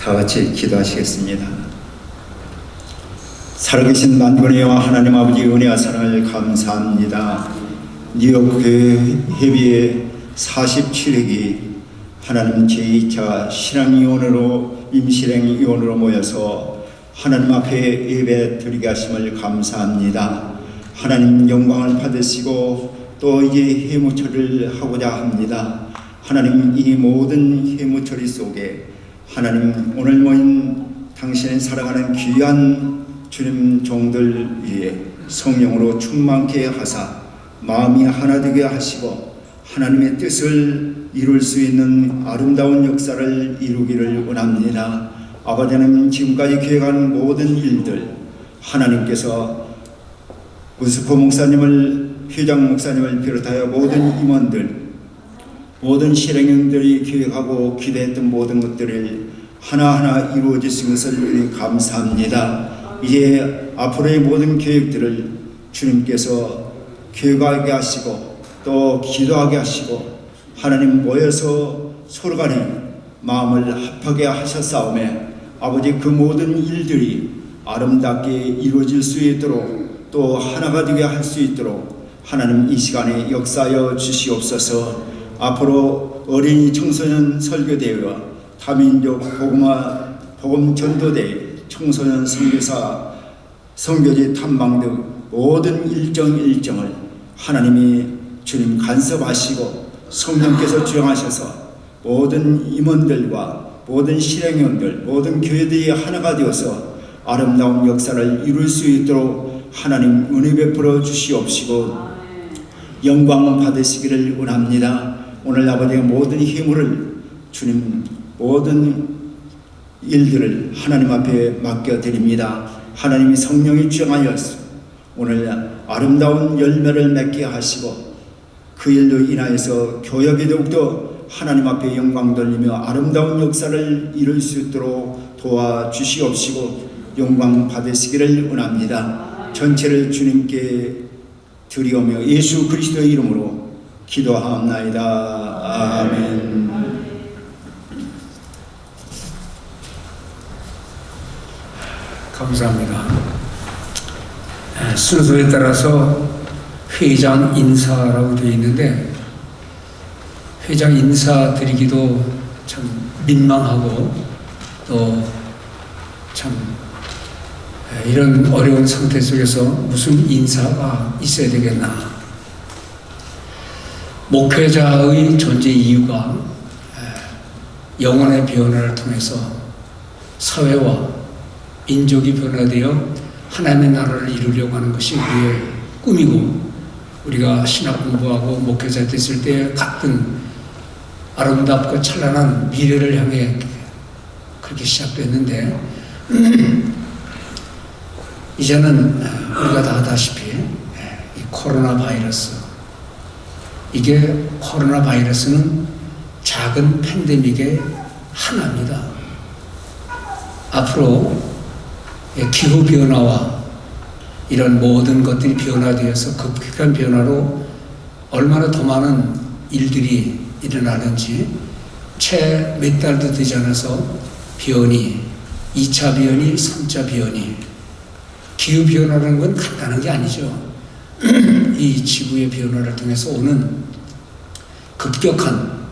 다 같이 기도하시겠습니다. 살아계신 만군의 여호와 하나님 아버지 은혜와 사랑을 감사합니다. 뉴욕 교회 회비의 47회기 하나님 제2차 신앙위원회로 임실행위원으로 모여서 하나님 앞에 예배 드리게 하심을 감사합니다. 하나님 영광을 받으시고 또 이제 회무처리를 하고자 합니다. 하나님 이 모든 회무처리 속에 하나님 오늘 모인 당신의 사랑하는 귀한 주님 종들 위에 성령으로 충만케 하사 마음이 하나 되게 하시고 하나님의 뜻을 이룰 수 있는 아름다운 역사를 이루기를 원합니다. 아버지 하나님 지금까지 계획한 모든 일들 하나님께서 우스포 목사님을 회장 목사님을 비롯하여 모든 임원들 모든 실행인들이 계획하고 기대했던 모든 것들을 하나하나 이루어질 것을 감사합니다. 이제 앞으로의 모든 계획들을 주님께서 계획하게 하시고 또 기도하게 하시고 하나님 모여서 서로 간에 마음을 합하게 하셨사오매 아버지 그 모든 일들이 아름답게 이루어질 수 있도록 또 하나가 되게 할 수 있도록 하나님 이 시간에 역사하여 주시옵소서. 앞으로 어린이 청소년 설교대회와 다민족 복음 전도대회 청소년 선교사 선교지 탐방 등 모든 일정을 하나님이 주님 간섭하시고 성령께서 주장하셔서 모든 임원들과 모든 실행위원들 모든 교회들이 하나가 되어서 아름다운 역사를 이룰 수 있도록 하나님 은혜 베풀어 주시옵시고 영광 받으시기를 원합니다. 오늘 아버지의 모든 힘을 주님 모든 일들을 하나님 앞에 맡겨드립니다. 하나님이 성령이 주장하여서 오늘 아름다운 열매를 맺게 하시고 그 일로 인하여서 교역이 더욱더 하나님 앞에 영광 돌리며 아름다운 역사를 이룰 수 있도록 도와주시옵시고 영광 받으시기를 원합니다. 전체를 주님께 드리오며 예수 그리스도의 이름으로 기도하옵나이다. 아멘. 감사합니다. 순서에 따라서 회장 인사라고 되어 있는데 회장 인사 드리기도 참 민망하고 또 참 이런 어려운 상태 속에서 무슨 인사가 있어야 되겠나. 목회자의 존재 이유가 영혼의 변화를 통해서 사회와 민족이 변화되어 하나님의 나라를 이루려고 하는 것이 우리의 꿈이고 우리가 신학 공부하고 목회자 됐을 때 같은 아름답고 찬란한 미래를 향해 그렇게 시작됐는데 이제는 우리가 다 아다시피 이 코로나 바이러스 이게 코로나 바이러스는 작은 팬데믹의 하나입니다. 앞으로 기후변화와 이런 모든 것들이 변화되어서 급격한 변화로 얼마나 더 많은 일들이 일어나는지 채 몇 달도 되지 않아서 변이, 2차 변이, 3차 변이 기후변화라는 건 간단한 게 아니죠. 이 지구의 변화를 통해서 오는 급격한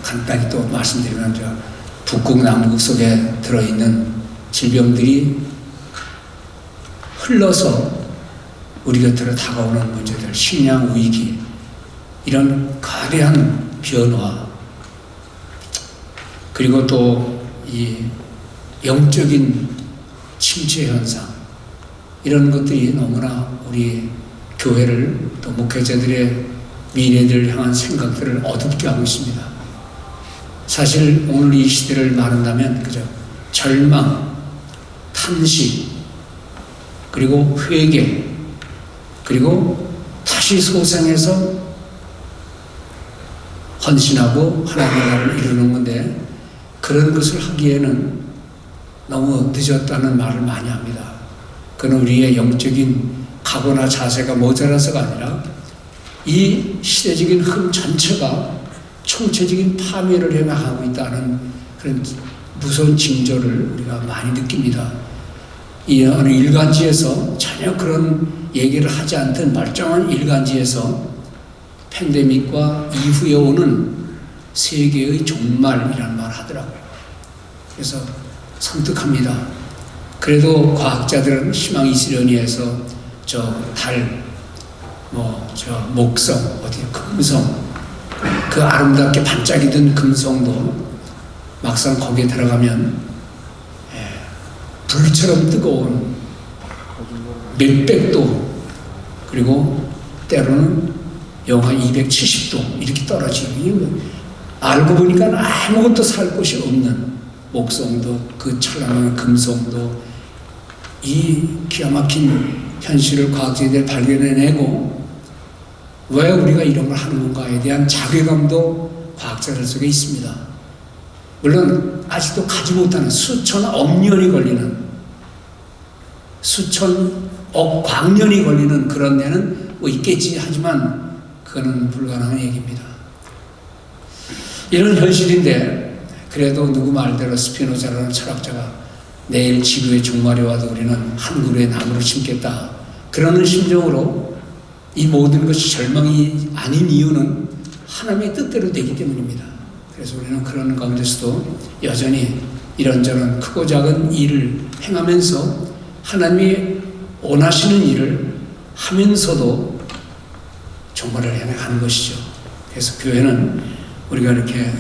간단히 또 말씀드리면 북극 남극 속에 들어있는 질병들이 흘러서 우리 곁으로 다가오는 문제들, 식량 위기, 이런 거대한 변화, 그리고 또 이 영적인 침체 현상, 이런 것들이 너무나 우리 교회를 또 목회자들의 미래를 향한 생각들을 어둡게 하고 있습니다. 사실 오늘 이 시대를 말한다면 그저 절망, 탄식, 그리고 회개, 그리고 다시 소생해서 헌신하고 하나님의 나라를 이루는 건데 그런 것을 하기에는 너무 늦었다는 말을 많이 합니다. 그건 우리의 영적인 각오나 자세가 모자라서가 아니라 이 시대적인 흐름 전체가 총체적인 파멸을 해나가고 있다는 그런 무서운 징조를 우리가 많이 느낍니다. 이 어느 일간지에서 전혀 그런 얘기를 하지 않던 멀쩡한 일간지에서 팬데믹과 이후에 오는 세계의 종말이라는 말을 하더라고요. 그래서 섬뜩합니다. 그래도 과학자들은 희망이 있으려니 해서 저 달, 저 목성, 어디 금성, 그 아름답게 반짝이던 금성도 막상 거기에 들어가면 불처럼 뜨거운 몇백도, 그리고 때로는 영하 270도 이렇게 떨어지고, 알고 보니까 아무것도 살 곳이 없는 목성도, 그 찬란한 금성도, 이 기가 막힌 현실을 과학자들이 발견해내고 왜 우리가 이런 걸 하는 건가에 대한 자괴감도 과학자들 속에 있습니다. 물론 아직도 가지 못하는 수천억 년이 걸리는, 수천억 광년이 걸리는 그런 데는 뭐 있겠지 하지만 그거는 불가능한 얘기입니다. 이런 현실인데 그래도 누구 말대로 스피노자라는 철학자가 내일 지구의 종말이 와도 우리는 한 그루의 나무를 심겠다, 그러는 심정으로 이 모든 것이 절망이 아닌 이유는 하나님의 뜻대로 되기 때문입니다. 그래서 우리는 그런 가운데서도 여전히 이런저런 크고 작은 일을 행하면서 하나님이 원하시는 일을 하면서도 종말을 해나가는 것이죠. 그래서 교회는 우리가 이렇게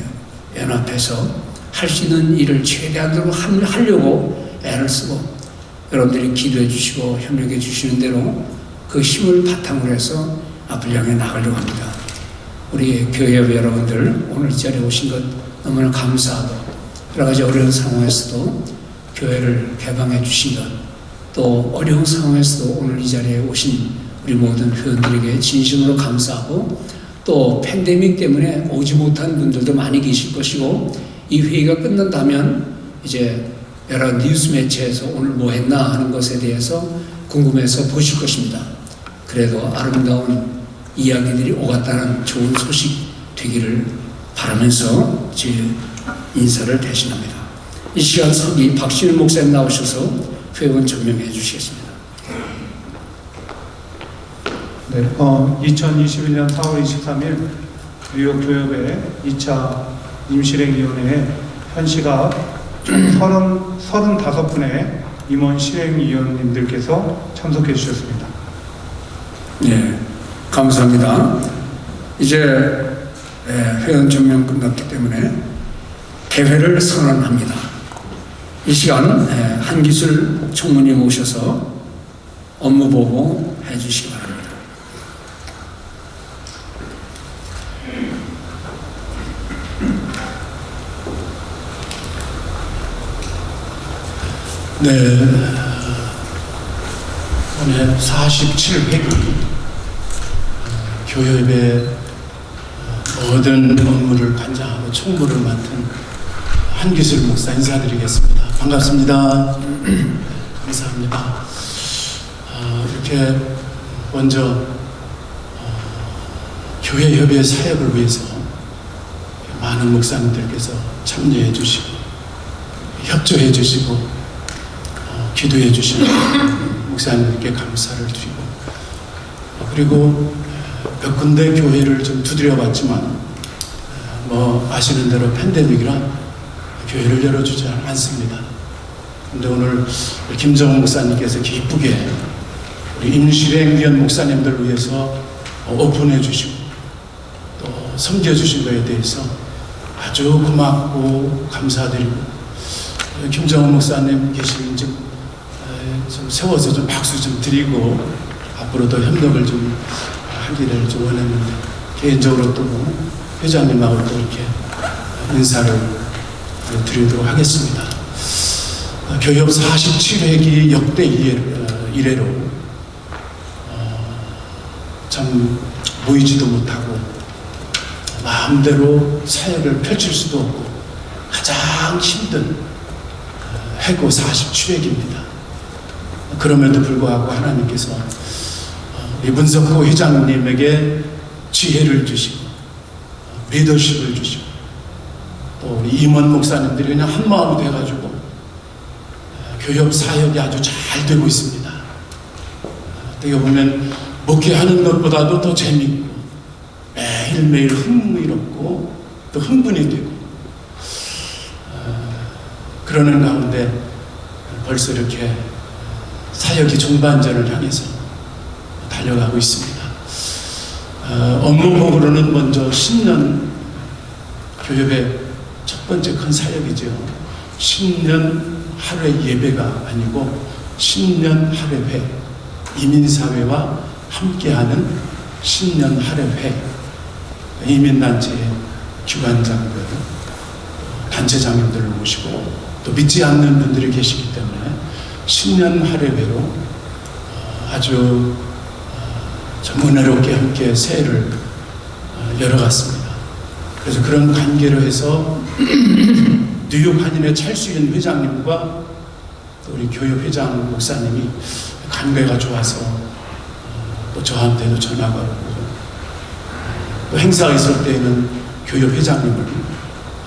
연합해서 할 수 있는 일을 최대한으로 하려고 애를 쓰고, 여러분들이 기도해 주시고 협력해 주시는 대로 그 힘을 바탕으로 해서 앞을 향해 나가려고 합니다. 우리 교회 여러분들 오늘 이 자리에 오신 것 너무나 감사하고, 여러 가지 어려운 상황에서도 교회를 개방해 주신 것, 또 어려운 상황에서도 오늘 이 자리에 오신 우리 모든 회원들에게 진심으로 감사하고, 또 팬데믹 때문에 오지 못한 분들도 많이 계실 것이고, 이 회의가 끝난다면 이제 여러 뉴스 매체에서 오늘 뭐 했나 하는 것에 대해서 궁금해서 보실 것입니다. 그래도 아름다운 이야기들이 오갔다는 좋은 소식 되기를 바라면서 제 인사를 대신합니다. 이 시간 서기 박신일 목사님 나오셔서 회원 점명해 주시겠습니다. 네, 2021년 4월 23일 뉴욕 교협의 2차 임실행위원회에 현 시각 35분의 임원 실행위원님들께서 참석해 주셨습니다. 네, 감사합니다. 이제 회원 점령 끝났기 때문에 개회를 선언합니다. 이 시간 한기술 총무님 오셔서 업무 보고 해주시기 바랍니다. 네, 오늘 47회 교협의 모든 업무를 관장하고 총무를 맡은 한기술 목사 인사드리겠습니다. 반갑습니다. 감사합니다. 이렇게 먼저 교회협의 사역을 위해서 많은 목사님들께서 참여해 주시고 협조해 주시고 기도해 주시는 목사님께 감사를 드리고, 그리고 몇 군데 교회를 좀 두드려 봤지만 뭐 아시는 대로 팬데믹이라 교회를 열어주지 않습니다. 그런데 오늘 김정은 목사님께서 기쁘게 우리 임실행위원 목사님들 위해서 오픈해 주시고 또 섬겨 주신 것에 대해서 아주 고맙고 감사드리고, 김정은 목사님 계시는 좀 세워서 좀 박수 좀 드리고 앞으로도 협력을 좀 하기를 좀 원했는데, 개인적으로 또 회장님하고 또 이렇게 인사를 드리도록 하겠습니다. 교협 47회기 역대 이래로 참 모이지도 못하고 마음대로 사역을 펼칠 수도 없고 가장 힘든 해고 47회기입니다. 그럼에도 불구하고 하나님께서 우리 문석호 회장님에게 지혜를 주시고 리더십을 주시고 또 우리 임원 목사님들이 그냥 한 마음이 돼가지고 교협 사역이 아주 잘 되고 있습니다. 어떻게 보면 목회하는 것보다도 더 재밌고 매일매일 흥미롭고 또 흥분이 되고 그러는 가운데 벌써 이렇게 사역이 종반전을 향해서 달려가고 있습니다. 업무복으로는 먼저 신년 교협의 첫 번째 큰 사역이죠. 신년 하루의 예배가 아니고 신년 하례회, 이민사회와 함께하는 신년 하례회, 이민단체의 주관장들, 단체장님들을 모시고 또 믿지 않는 분들이 계시기 때문에 신년 하례회로 아주 참 은혜롭게 함께 새해를 열어갔습니다. 그래서 그런 관계로 해서 뉴욕 한인회 찰수인 회장님과 또 우리 교협 회장 목사님이 관계가 좋아서 또 저한테도 전화가 오고 또 행사가 있을 때에는 교협 회장님을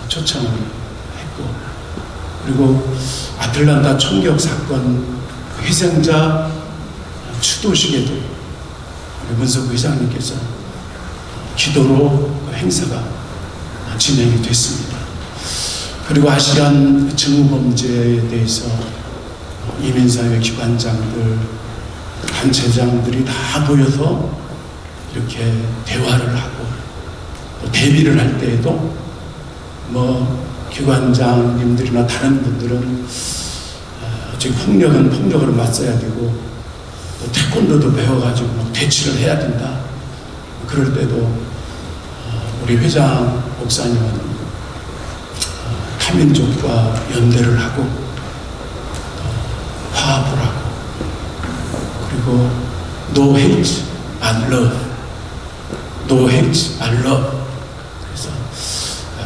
초청을 했고 그리고 아틀란타 총격 사건 희생자 추도식에도 우리 문석구 회장님께서 기도로 그 행사가 진행이 됐습니다. 그리고 아시안 증오범죄에 대해서 이민사회 기관장들, 단체장들이 다 모여서 이렇게 대화를 하고 또 대비를 할 때에도 기관장님들이나 다른 분들은 지금 폭력은 폭력으로 맞서야 되고 또 태권도도 배워가지고 대치를 해야 된다. 그럴 때도 우리 회장 목사님은 타민족과 연대를 하고 화합을 하고 그리고 No hate and love, No hate and love. 그래서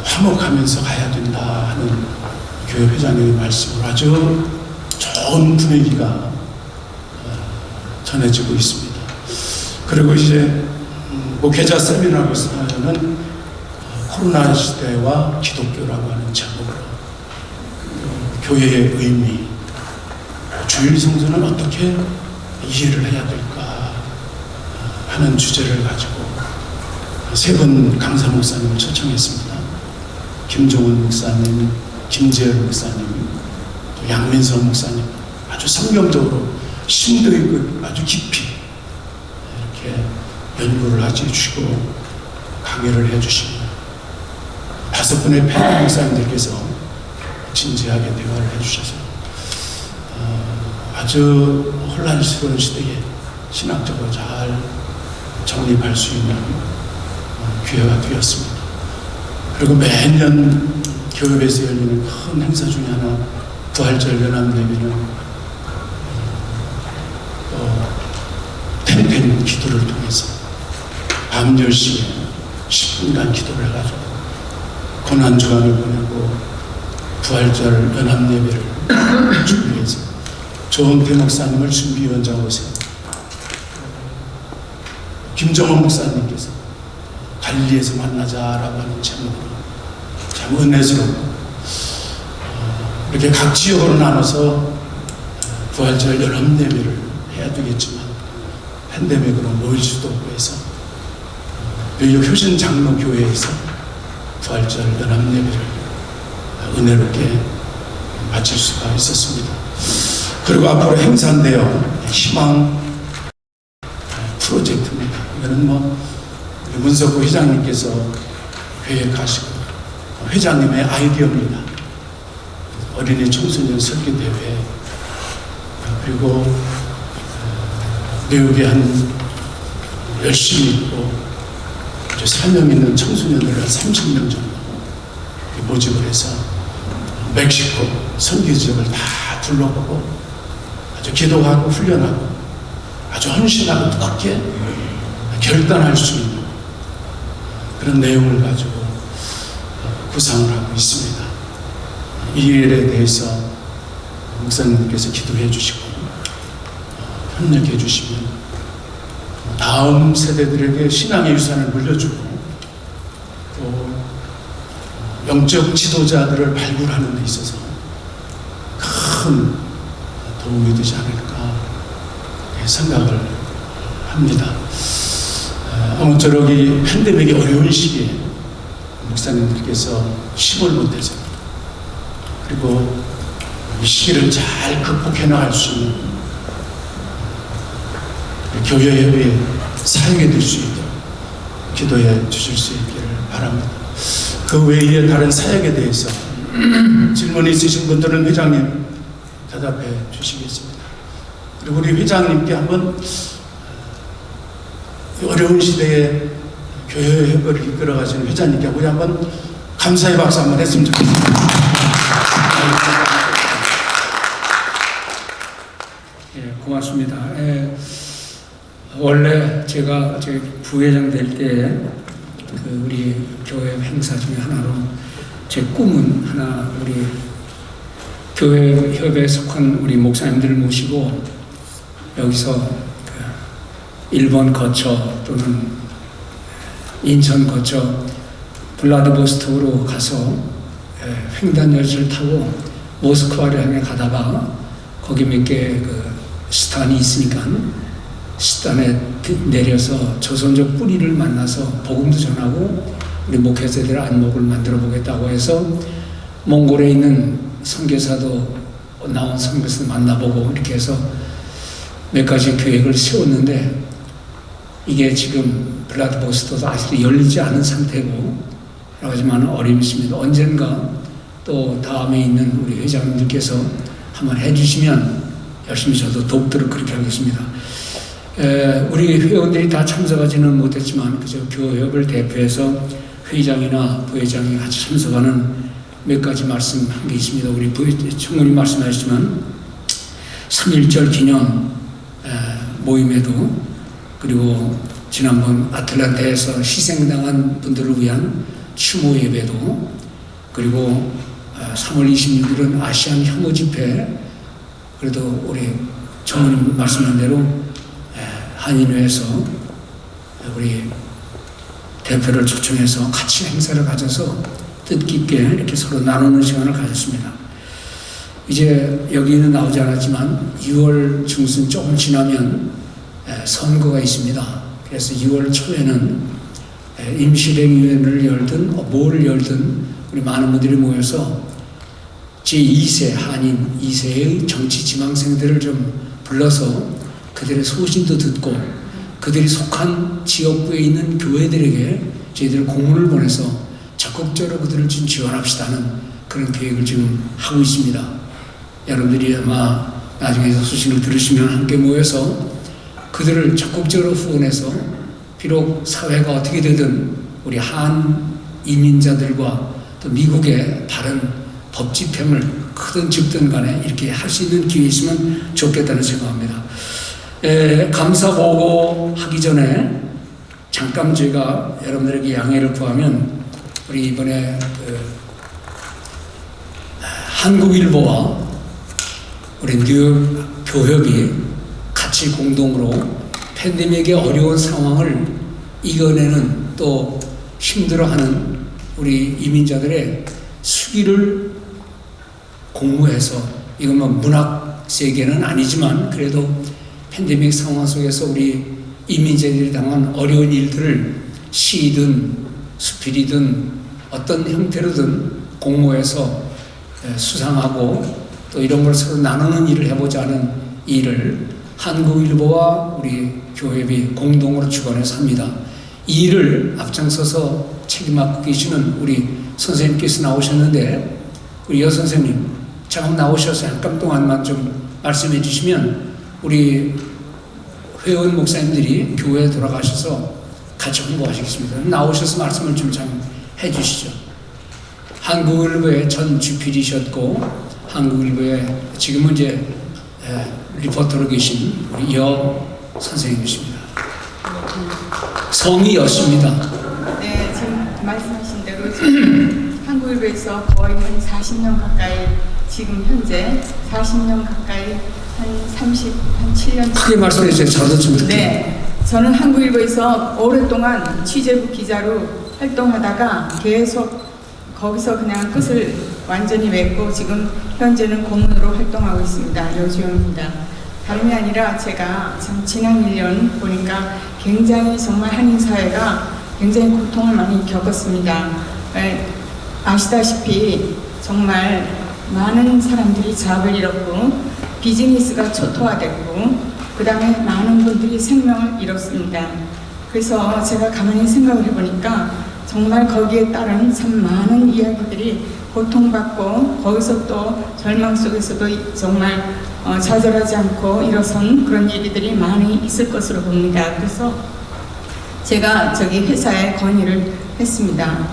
화목하면서 가야 된다 하는 교회 회장님의 말씀으로 아주 좋은 분위기가 전해지고 있습니다. 그리고 이제 목회자 세미나로서는 코로나 시대와 기독교라고 하는 제목으로 교회의 의미, 주일 성수는 어떻게 이해를 해야 될까 하는 주제를 가지고 세 분 강사 목사님을 초청했습니다. 김종훈 목사님, 김재열 목사님, 또 양민성 목사님 아주 성경적으로 심도 있고 아주 깊이 이렇게 연구를 해주시고 강의를 해주시고 5분의 패널 목사님들께서 진지하게 대화를 해주셔서 아주 혼란스러운 시대에 신학적으로 잘 정립할 수 있는 기회가 되었습니다. 그리고 매년 교회에서 열리는 큰 행사 중에 하나 부활절 연합예배는 템템 기도를 통해서 밤 10시에 10분간 기도를 해가지고 고난주간을 보내고 부활절 연합예배를 준비해서 조은태 목사님을 준비위원장 오세요. 김정원 목사님께서 갈리에서 만나자라고 하는 제목으로 참 은혜스럽고 이렇게 각 지역으로 나눠서 부활절 연합예배를 해야 되겠지만 팬데믹으로 모일 수도 없고 해서 뉴욕 효신 장로교회에서 부활절 연합예배를 은혜롭게 마칠 수가 있었습니다. 그리고 앞으로 행사인데요, 희망 프로젝트입니다. 이거는 문석구 회장님께서 계획하시고 회장님의 아이디어입니다. 어린이 청소년 설교대회 그리고 뉴욕에 한 열심히 있고 사명 있는 청소년들 한 30명 정도 모집을 해서 멕시코 선교 지역을 다 둘러보고 아주 기도하고 훈련하고 아주 헌신하고 뜨겁게 결단할 수 있는 그런 내용을 가지고 구상을 하고 있습니다. 이 일에 대해서 목사님께서 기도해 주시고 협력해 주시면 다음 세대들에게 신앙의 유산을 물려주고 또 영적 지도자들을 발굴하는 데 있어서 큰 도움이 되지 않을까 생각을 합니다. 아무쪼록 이 팬데믹이 어려운 시기에 목사님들께서 힘을 못내서 그리고 이 시기를 잘 극복해 나갈 수 있는 교회의 사역에 될 수 있도록 기도해 주실 수 있기를 바랍니다. 그 외에 다른 사역에 대해서 질문이 있으신 분들은 회장님 대답해 주시겠습니다. 그리고 우리 회장님께 한번 어려운 시대에 교회 협업을 이끌어가시는 회장님께 우리 한번 감사의 박수 한번 했으면 좋겠습니다. 예, 고맙습니다. 원래 제가 부회장 될 때 그 우리 교회 행사 중에 하나로 제 꿈은 하나 우리 교회 협회에 속한 우리 목사님들을 모시고 여기서 그 일본 거쳐 또는 인천 거쳐 블라디보스톡으로 가서 횡단 열차를 타고 모스크바를 향해 가다가 거기 몇 개 그 스탄이 있으니까 스탄에 내려서 조선족 뿌리를 만나서 복음도 전하고 우리 목회자들 안목을 만들어 보겠다고 해서 몽골에 있는 선교사도 나온 선교사도 만나보고 이렇게 해서 몇 가지 계획을 세웠는데 이게 지금 블라디보스톡도 아직도 열리지 않은 상태고 여러 가지 많은 어려움이 있습니다. 언젠가 또 다음에 있는 우리 회장님들께서 한번 해주시면 열심히 저도 돕도록 그렇게 하겠습니다. 우리 회원들이 다 참석하지는 못했지만 그저 교회협을 대표해서 회장이나 부회장이 같이 참석하는 몇 가지 말씀한 게 있습니다. 우리 총무님 말씀하셨지만 3.1절 기념 모임에도 그리고 지난번 아틀란타에서 희생당한 분들을 위한 추모 예배도 그리고 3월 26일은 아시안 혐오 집회 그래도 우리 총무님 말씀한 대로 한인회에서 우리 대표를 초청해서 같이 행사를 가져서 뜻깊게 이렇게 서로 나누는 시간을 가졌습니다. 이제 여기는 나오지 않았지만 6월 중순 조금 지나면 선거가 있습니다. 그래서 6월 초에는 임시대의원을 열든 뭘 열든 우리 많은 분들이 모여서 제2세 한인 2세의 정치 지망생들을 좀 불러서 그들의 소신도 듣고 그들이 속한 지역구에 있는 교회들에게 저희들 공문을 보내서 적극적으로 그들을 좀 지원합시다는 그런 계획을 지금 하고 있습니다. 여러분들이 아마 나중에 소식을 들으시면 함께 모여서 그들을 적극적으로 후원해서 비록 사회가 어떻게 되든 우리 한 이민자들과 또 미국의 다른 법 집행을 크든 적든 간에 이렇게 할 수 있는 기회 있으면 좋겠다는 생각합니다. 감사 보고 하기 전에 잠깐 제가 여러분들에게 양해를 구하면 우리 이번에 한국일보와 우리 뉴욕 교협이 같이 공동으로 팬데믹의 어려운 상황을 이겨내는 또 힘들어하는 우리 이민자들의 수기를 공모해서 이건 뭐 문학 세계는 아니지만 그래도 팬데믹 상황 속에서 우리 이민자들이 당한 어려운 일들을 시이든 수필이든 어떤 형태로든 공모해서 수상하고 또 이런 걸 서로 나누는 일을 해보자 하는 일을 한국일보와 우리 교회비 공동으로 주관해서 합니다. 이 일을 앞장서서 책임 맡고 계시는 우리 선생님께서 나오셨는데 우리 여 선생님 잠깐 나오셔서 잠깐 동안만 좀 말씀해 주시면 우리 회원 목사님들이 교회에 돌아가셔서 같이 홍보하시겠습니다. 나오셔서 말씀을 좀 해주시죠. 한국일보의 전 주필이셨고 한국일보의 지금은 이제 리포터로 계신 우리 여 선생님이십니다. 성이 여십니다. 네, 지금 말씀하신 대로 지금 한국일보에서 거의 한 40년 가까이 지금 현재 40년 가까이 한 7년 크게 말씀해 주세요. 저도 좀 듣게요. 네, 저는 한국일보에서 오랫동안 취재부 기자로 활동하다가 계속 거기서 그냥 끝을 완전히 맺고 지금 현재는 고문으로 활동하고 있습니다. 여주영입니다. 다름이 아니라 제가 참 지난 1년 보니까 굉장히 정말 한인사회가 굉장히 고통을 많이 겪었습니다. 아시다시피 정말 많은 사람들이 잡을 잃었고 비즈니스가 초토화됐고 그 다음에 많은 분들이 생명을 잃었습니다. 그래서 제가 가만히 생각을 해보니까 정말 거기에 따른 참 많은 이야기들이 고통받고 거기서 또 절망 속에서도 정말 좌절하지 않고 일어선 그런 얘기들이 많이 있을 것으로 봅니다. 그래서 제가 저기 회사에 건의를 했습니다.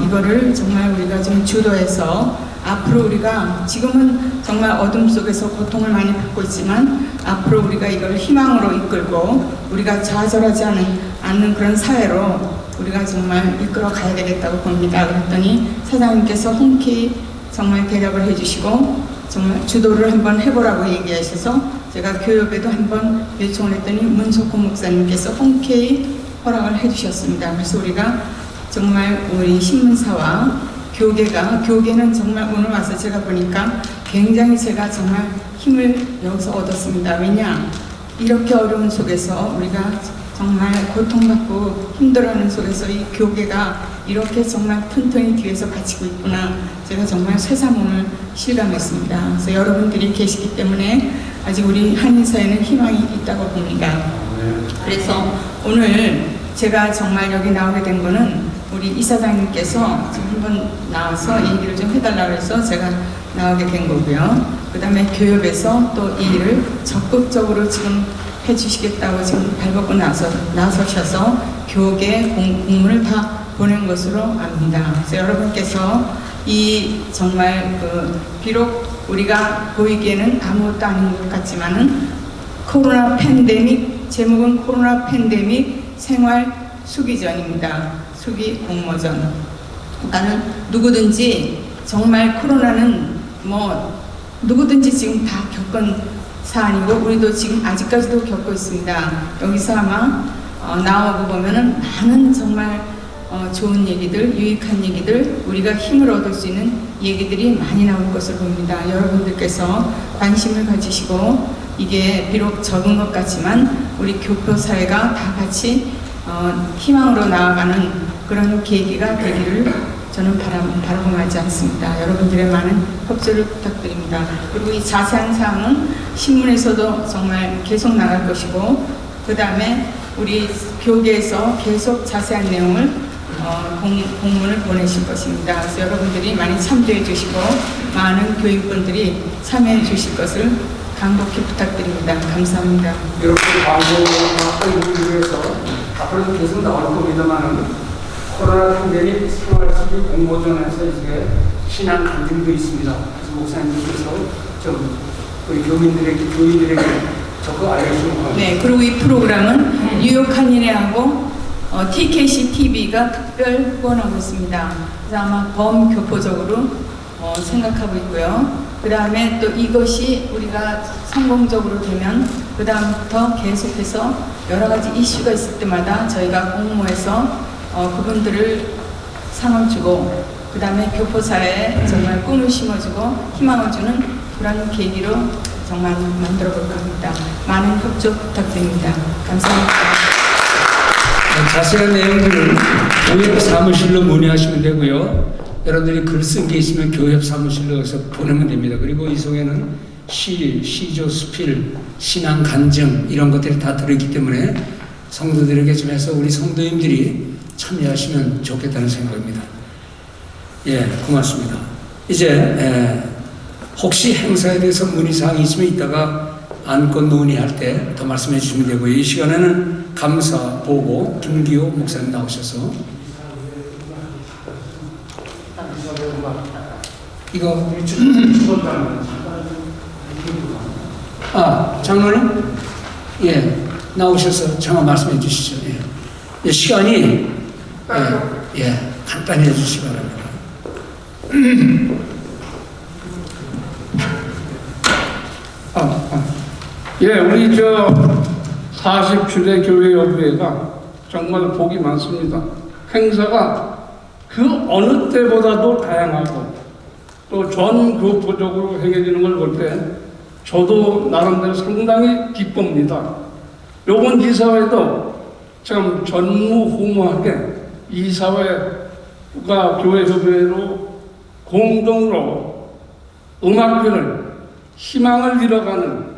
이거를 정말 우리가 좀 주도해서 앞으로 우리가 지금은 정말 어둠 속에서 고통을 많이 받고 있지만 앞으로 우리가 이걸 희망으로 이끌고 우리가 좌절하지 않는 그런 사회로 우리가 정말 이끌어 가야 되겠다고 봅니다. 그랬더니 사장님께서 흔쾌히 정말 대답을 해주시고 정말 주도를 한번 해보라고 얘기하셔서 제가 교협에도 한번 요청을 했더니 문석훈 목사님께서 흔쾌히 허락을 해주셨습니다. 그래서 우리가 정말 우리 신문사와 교계는 정말 오늘 와서 제가 보니까 굉장히 제가 정말 힘을 여기서 얻었습니다. 왜냐? 이렇게 어려운 속에서 우리가 정말 고통받고 힘들어하는 속에서 이 교계가 이렇게 정말 튼튼히 뒤에서 받치고 있구나. 제가 정말 새삼 실감했습니다. 그래서 여러분들이 계시기 때문에 아직 우리 한인사회는 희망이 있다고 봅니다. 그래서 오늘 제가 정말 여기 나오게 된 거는 우리 이사장님께서 지금 한번 나와서 얘기를 좀 해달라고 해서 제가 나오게 된 거고요. 그 다음에 교협에서 또 이 일을 적극적으로 지금 해주시겠다고 지금 발벗고 나서셔서 교계 공문을 다 보낸 것으로 압니다. 그래서 여러분께서 이 정말 비록 우리가 보이기에는 아무것도 아닌 것 같지만은 코로나 팬데믹, 제목은 코로나 팬데믹 생활 수기전입니다. 수기 공모전. 그러니까는 누구든지 정말 코로나는 누구든지 지금 다 겪은 사안이고 우리도 지금 아직까지도 겪고 있습니다. 여기서 아마 나오고 보면은 많은 정말 좋은 얘기들, 유익한 얘기들, 우리가 힘을 얻을 수 있는 얘기들이 많이 나올 것으로 봅니다. 여러분들께서 관심을 가지시고 이게 비록 적은 것 같지만 우리 교포 사회가 다 같이 희망으로 나아가는 그런 계기가 되기를 저는 바라고하지 않습니다. 여러분들의 많은 협조를 부탁드립니다. 그리고 이 자세한 사항은 신문에서도 정말 계속 나갈 것이고 그 다음에 우리 교계에서 계속 자세한 내용을 공문을 보내실 것입니다. 그래서 여러분들이 많이 참조해 주시고 많은 교육분들이 참여해 주실 것을 간곡히 부탁드립니다. 감사합니다. 이렇게 광고를 위해서 앞으로도 계속 나올 겁니다만 코로나 팬데믹 생활수기 공모전에서 이제 신앙 간증도 있습니다. 그래서 목사님께서 좀 우리 교인들에게 적극 알려주시면 합니다. 네, 그리고 이 프로그램은 뉴욕 한인회하고 TKC TV가 특별 후원하고 있습니다. 그래서 아마 범교포적으로 생각하고 있고요. 그 다음에 또 이것이 우리가 성공적으로 되면 그 다음부터 계속해서 여러 가지 이슈가 있을 때마다 저희가 공모해서 그분들을 상을 주고 그 다음에 교포사회에 정말 꿈을 심어주고 희망을 주는 그런 계기로 정말 만들어 볼 겁니다. 많은 협조 부탁드립니다. 감사합니다. 자세한 내용들은 교협 사무실로 문의하시면 되고요. 여러분들이 글 쓴 게 있으면 교협 사무실로 해서 보내면 됩니다. 그리고 이 속에는 시조, 수필, 신앙 간증 이런 것들이 다 들어있기 때문에 성도들에게 좀 해서 우리 성도님들이 참여하시면 좋겠다는 생각입니다. 예, 고맙습니다. 이제 혹시 행사에 대해서 문의사항이 있으면 이따가 안건 논의할 때 더 말씀해 주시면 되고요. 이 시간에는 감사 보고 김기호 목사님 나오셔서 이거 장로님 예 나오셔서 잠깐 말씀해 주시죠. 예, 시간이 간단히 해주시기 바랍니다. 우리 47회 교회 연구회가 정말 복이 많습니다. 행사가 그 어느 때보다도 다양하고 또 전교포적으로 행해지는 걸 볼 때 저도 나름대로 상당히 기쁩니다. 요번 이사회도 참 전무후무하게 이사회가 교회협의회로 공동으로 음악회를 희망을 잃어가는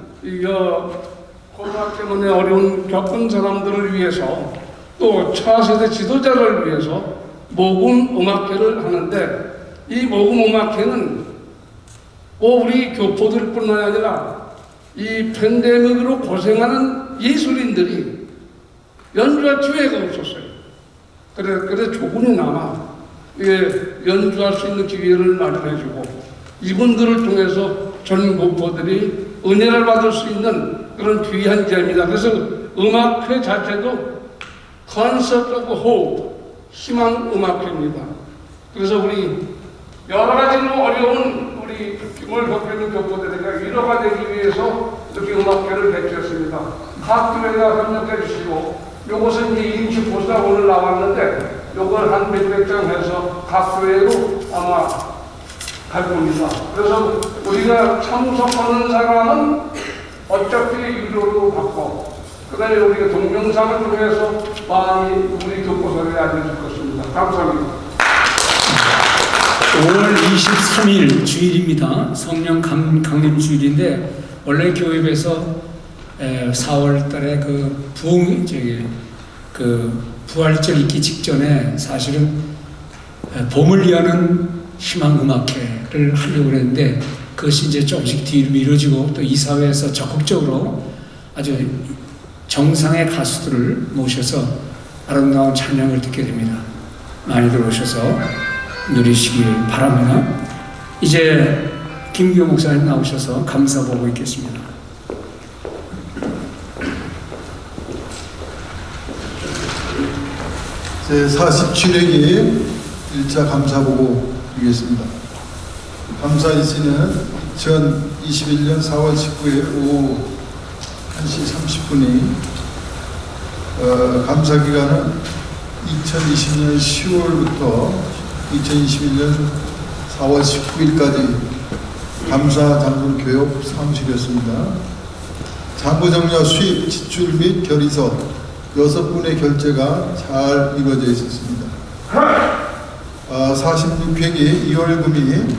코로나 때문에 어려운 겪은 사람들을 위해서 또 차세대 지도자를 위해서 모금 음악회를 하는데, 이 모금 음악회는 우리 교포들뿐만 아니라 이 팬데믹으로 고생하는 예술인들이 연주할 기회가 없었어요. 그래서 조금이나마 연주할 수 있는 기회를 마련해주고 이분들을 통해서 전 교포들이 은혜를 받을 수 있는 그런 귀한 기회입니다. 그래서 음악회 자체도 Concert of Hope, 희망 음악회입니다. 그래서 우리 여러 가지로 어려운 우리 힘을 겪고 있는 교포들에게 위로가 되기 위해서 이렇게 음악회를 개최했습니다. 각 교회가 협력해 주시고, 요것은 이제 임시 보수가 오늘 나왔는데 요걸 한 몇백 장 해서 각 교회로 아마 갈 겁니다. 그래서 우리가 참석하는 사람은 어차피 유료로 받고, 그 다음에 우리가 동영상을 통해서 많이 우리 교포들에게 알려줄 것입니다. 감사합니다. 5월 23일 주일입니다. 성령 강림 주일인데, 원래 교회에서 4월 달에 부활절 있기 직전에 사실은 봄을 위하는 희망음악회를 하려고 했는데, 그것이 이제 조금씩 뒤로 미뤄지고, 또 이사회에서 적극적으로 아주 정상의 가수들을 모셔서 아름다운 찬양을 듣게 됩니다. 많이들 오셔서 누리시기 바랍니다. 이제 김기호 목사님 나오셔서 감사 보고 있겠습니다. 제47회기 1차 감사보고 드리겠습니다. 감사 일시는 2021년 4월 19일 오후 1시 30분이 감사기간은 2020년 10월부터 2021년 4월 19일까지 감사 장군 교육 사무실이었습니다. 장부정려 수입, 지출 및 결의서 6분의 결제가 잘 이루어져 있었습니다. 46회기 2월금이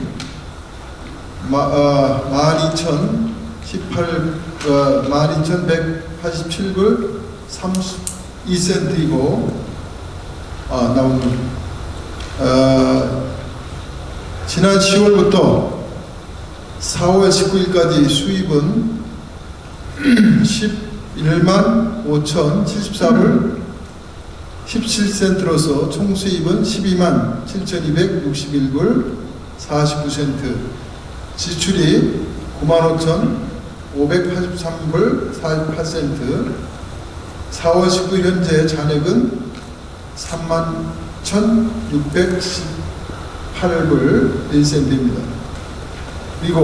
12,187불 32센트이고 나옵니다. 지난 10월부터 4월 19일까지 수입은 11만 5,074불 17센트로서 총 수입은 12만 7,261불 49센트, 지출이 9만 5,583불 48센트, 4월 19일 현재 잔액은 3만 1,618불 1센트입니다. 그리고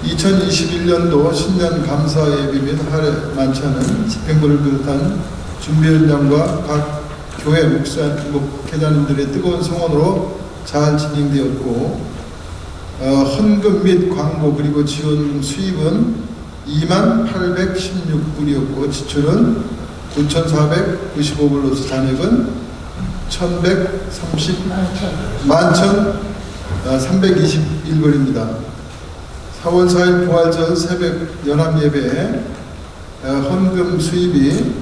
2021년도 신년 감사 예비 및 할애 만찬은 집행부를 비롯한 준비 현장과 각 교회 목회자님들의 뜨거운 성원으로 잘 진행되었고, 헌금 및 광고 그리고 지원 수입은 2만 816불이었고 지출은 9,495불로서 잔액은 11,321불입니다. 4월 4일 부활절 새벽 연합예배 헌금 수입이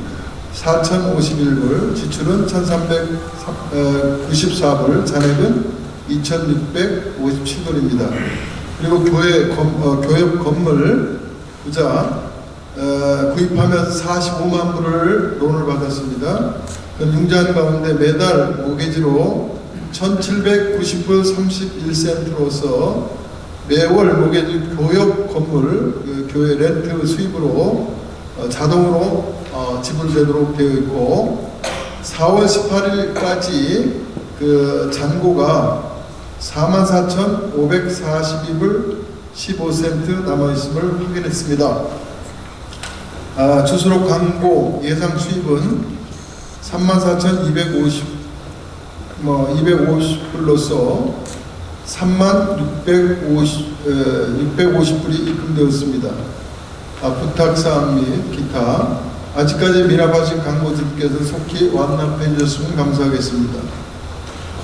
4,051불, 지출은 1,394불, 잔액은 2,657불입니다. 그리고 교역 건물 부자 구입하면서 45만 불을 론을 받았습니다. 융자한 가운데 매달 모기지로 1,790불 31센트로서 매월 모기지 교역 건물 교회 렌트 수입으로 자동으로 지불되도록 되어 있고, 4월 18일까지 그 잔고가 44,542불 15센트 남아있음을 확인했습니다. 주소록 광고 예상 수입은 34,250 250불로서 3650불이 입금되었습니다. 부탁사항 및 기타 아직까지 미납하신 강모들께서 속히 완납해 주셨으면 감사하겠습니다.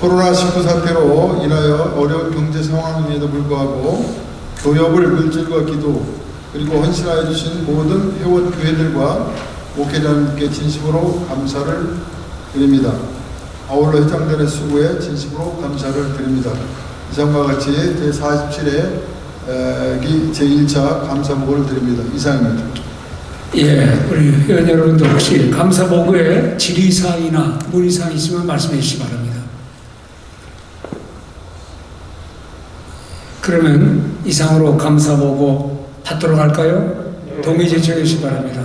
코로나19 사태로 인하여 어려운 경제 상황임에도 불구하고 교협을 물질과 기도 그리고 헌신하여 주신 모든 회원 교회들과 목회자님께 진심으로 감사를 드립니다. 아울러 회장단의 수고에 진심으로 감사를 드립니다. 이상과 같이 제47회 제1차 감사보고를 드립니다. 이상입니다. 예, 우리 회원 여러분들 혹시 감사보고에 질의사항이나 문의사항 있으면 말씀해 주시기 바랍니다. 그러면 이상으로 감사보고 받도록 할까요? 동의 제청해 주시기 바랍니다.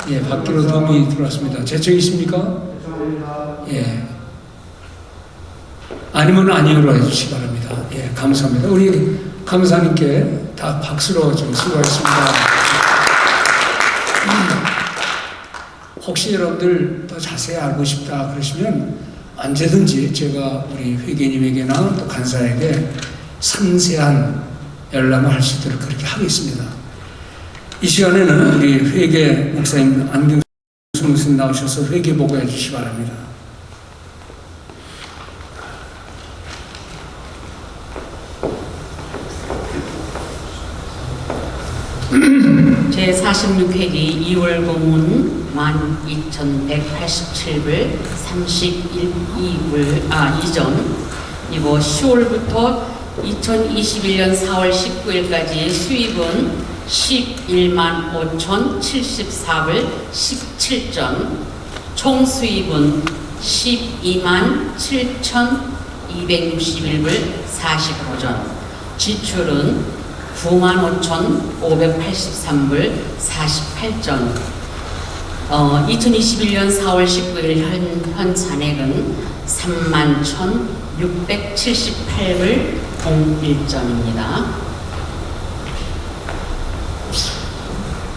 예, 받기로 동의 들어왔습니다. 제청 있습니까? 예. 아니면 아니요로 해주시기 바랍니다. 예, 감사합니다. 우리 감사님께 다 박수로 좀 수고하셨습니다. 혹시 여러분들 더 자세히 알고 싶다 그러시면 언제든지 제가 우리 회계님에게나 또 간사에게 상세한 열람을 할 수 있도록 그렇게 하겠습니다. 이 시간에는 우리 회계 목사님 안경수 목사님 나오셔서 회계 보고해 주시기 바랍니다. 제46회기 2월 공문 12,187불 31불 이전 이거 10월부터 2021년 4월 19일까지 수입은 11만 5,074불 17전 총 수입은 12만 7,261불 49전 지출은 95,583불 48전 2021년 4월 19일 현 잔액은 31,678불 01전입니다.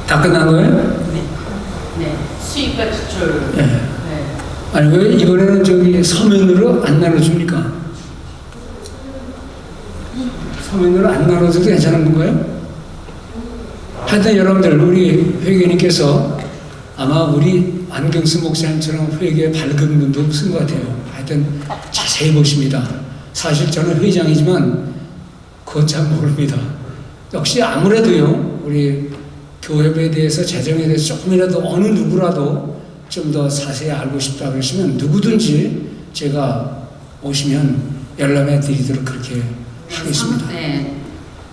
다 끝난 거예요? 네. 수입과 지출. 네. 네. 아니 왜 이번에는 저기 서면으로 안 나눠줍니까? 서면으로 안 나눠줘도 괜찮은 건가요? 하여튼 여러분들 우리 회계님께서 아마 우리 안경수 목사님처럼 회계에 밝은 분도 없은 것 같아요. 하여튼 자세히 보십니다. 사실 저는 회장이지만 그건 잘 모릅니다. 역시 아무래도요 우리 교회에 대해서 재정에 대해서 조금이라도 어느 누구라도 좀 더 자세히 알고 싶다 그러시면 누구든지 제가 오시면 열람해 드리도록 그렇게 하겠습니다. 네,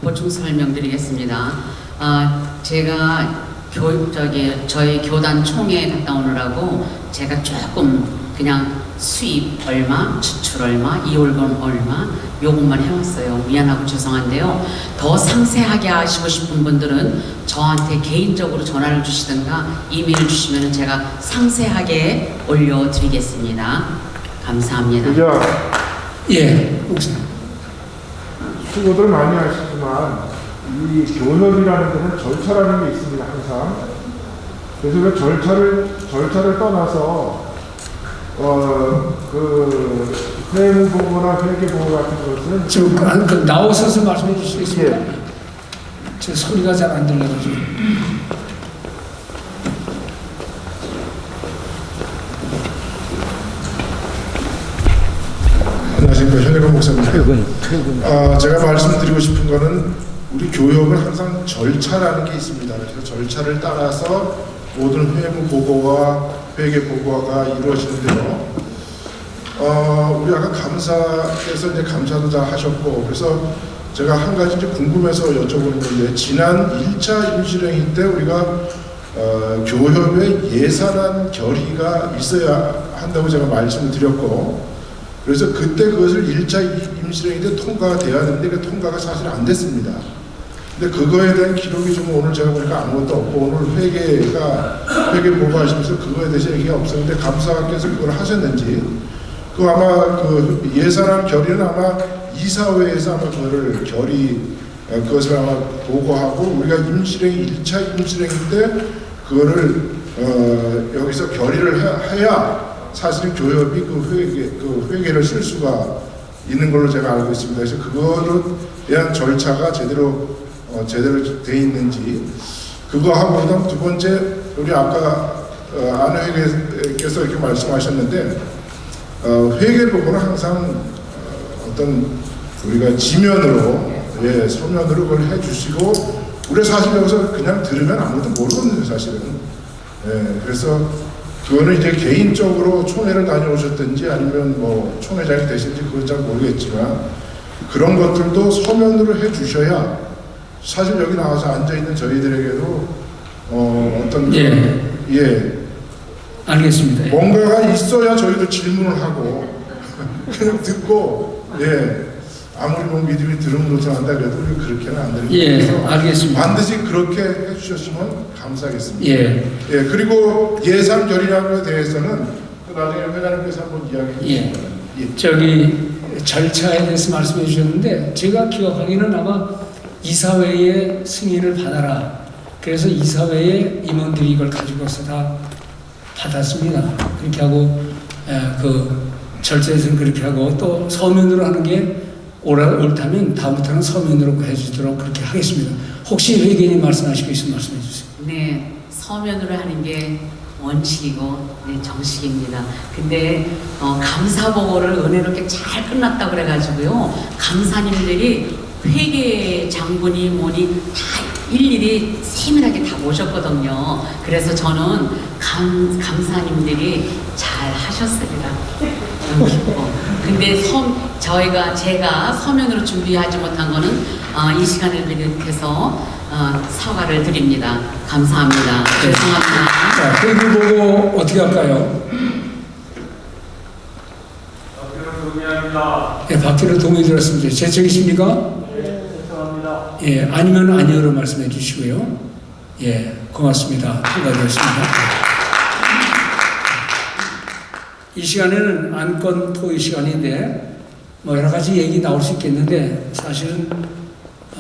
보충 설명드리겠습니다. 제가 저희 교단 총회 갔다 오느라고 제가 조금 그냥 수입 얼마, 지출 얼마, 이월건 얼마 요것만 해왔어요. 미안하고 죄송한데요. 더 상세하게 하시고 싶은 분들은 저한테 개인적으로 전화를 주시든가 이메일 주시면 제가 상세하게 올려드리겠습니다. 감사합니다. 예, 목사님. 수고들 많이 하시지만 이 교협이라는 데는 절차라는 게 있습니다. 항상. 그래서 그 절차를 떠나서 그 회무보고나 회계보고 같은 것은 좀 나오셔서 말씀해 주시겠습니까? 제 소리가 잘 안 들려가지고. 안녕하십니까. 현일건 목사입니다. 제가 말씀드리고 싶은 거는 우리 교협은 항상 절차라는 게 있습니다. 그래서 절차를 따라서 모든 회무 보고와 회계 보고가 이루어지는데요. 우리 아까 감사께서 이제 감사도 다 하셨고, 그래서 제가 한 가지 이제 궁금해서 여쭤보는 건데, 지난 1차 임시회의 때 우리가 교협의 예산안 결의가 있어야 한다고 제가 말씀을 드렸고, 그래서 그때 그것을 1차 임시회의 때 통과가 돼야 되는데 그 통과가 사실 안 됐습니다. 근데 그거에 대한 기록이 좀 오늘 제가 보니까 아무것도 없고, 오늘 회계 보고하시면서 그거에 대해서 얘기가 없었는데 감사께서 그걸 하셨는지, 그 아마 그 예산안 결의는 아마 이사회에서 아마 그거를 그것을 아마 보고하고, 우리가 1차 임시회의 때 그거를 여기서 결의를 해야 사실은 교협이 그 회계를 쓸 수가 있는 걸로 제가 알고 있습니다. 그래서 그거에 대한 절차가 제대로 돼 있는지 그거 하고 그다음 두 번째 우리 아까 안 회계께서 이렇게 말씀하셨는데 회계보고는 항상 어떤 우리가 지면으로 서면으로 그걸 해주시고 우리 사실 여기서 그냥 들으면 아무것도 모르거든요 사실은. 그래서 그거는 이제 개인적으로 총회를 다녀오셨든지 아니면 뭐 총회장이 되신지 그건 잘 모르겠지만 그런 것들도 서면으로 해주셔야 사실 여기 나와서 앉아 있는 저희들에게도 어떤 알겠습니다. 뭔가가 있어야 저희도 질문을 하고 그냥 듣고 아무리 뭐 믿음이 들음으로써 한다 그래도 그렇게는 안 됩니다. 그래서 알겠습니다. 반드시 그렇게 해주셨으면 감사하겠습니다. 그리고 예산 결의안에 대해서는 또 나중에 회장님께서 한번 이야기해 주시면. 저기 절차에 대해서 말씀해 주셨는데 제가 기억하기는 아마 이사회의 승인을 받아라. 그래서 이사회의 임원들이 이걸 가지고서 다 받았습니다. 그렇게 하고 그 절차에서는 그렇게 하고 또 서면으로 하는 게 옳다면 다음부터는 서면으로 해주도록 그렇게 하겠습니다. 혹시 회계님 말씀하실 거 있으면 말씀해 주세요. 네, 서면으로 하는 게 원칙이고 정식입니다. 근데 감사보고를 은혜롭게 잘 끝났다고 그래가지고요. 감사님들이 회계 장본이 뭐니 다 일일이 세밀하게 다 모셨거든요. 그래서 저는 감사님들이 잘 하셨습니다. 너무 기뻐. 근데 제가 서면으로 준비하지 못한 거는 이 시간을 비롯해서 사과를 드립니다. 감사합니다. 죄송합니다. 자, 회계 보고 어떻게 할까요? 박기로 동의합니다. 박기로 동의 들었습니다. 제청이십니까? 죄송합니다. 아니면 아니요로 말씀해 주시고요. 고맙습니다. 통과되었습니다. 이 시간에는 안건 토의 시간인데 뭐 여러 가지 얘기 나올 수 있겠는데 사실은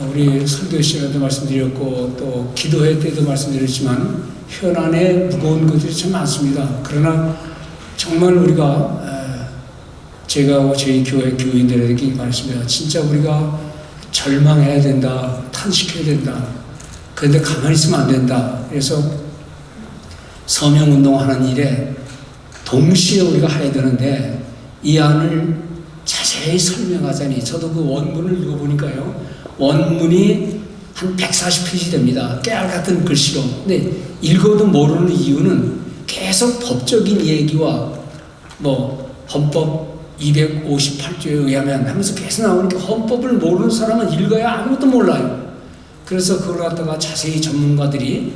우리 설교 시간에도 말씀드렸고 또 기도회 때도 말씀드렸지만 현안에 무거운 것들이 참 많습니다. 그러나 정말 우리가 제가 저희 교회 교인들에게 말씀드려요. 진짜 우리가 절망해야 된다. 탄식해야 된다. 그런데 가만히 있으면 안 된다. 그래서 서명운동하는 일에 동시에 우리가 해야 되는데 이 안을 자세히 설명하자니 저도 그 원문을 읽어보니까요. 원문이 한 140페이지 됩니다. 깨알 같은 글씨로. 근데 읽어도 모르는 이유는 계속 법적인 얘기와 뭐 헌법 258조에 의하면 하면서 계속 나오니까 헌법을 모르는 사람은 읽어야 아무것도 몰라요. 그래서 그걸 갖다가 자세히 전문가들이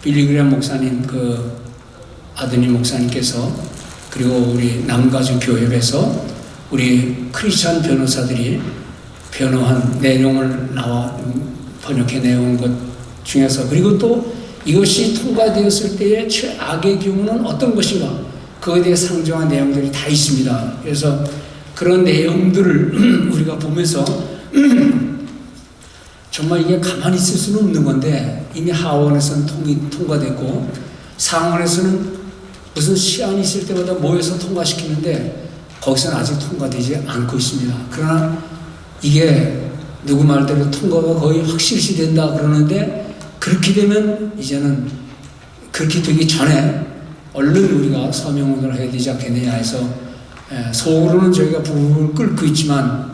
빌리그레엄 목사님 그 아드님 목사님께서 그리고 우리 남가주 교협에서 우리 크리스찬 변호사들이 변호한 내용을 번역해 내온 것 중에서 그리고 또 이것이 통과되었을 때의 최악의 경우는 어떤 것인가 그거에 대해 상정한 내용들이 다 있습니다. 그래서 그런 내용들을 우리가 보면서 정말 이게 가만히 있을 수는 없는 건데 이미 하원에서는 통과됐고 상원에서는 무슨 시안이 있을 때마다 모여서 통과시키는데 거기서는 아직 통과되지 않고 있습니다. 그러나 이게 누구 말대로 통과가 거의 확실시 된다 그러는데 그렇게 되면 이제는 그렇게 되기 전에 얼른 우리가 서명운동을 해야 되지 않겠느냐 해서 속으로는 저희가 부부를 끓고 있지만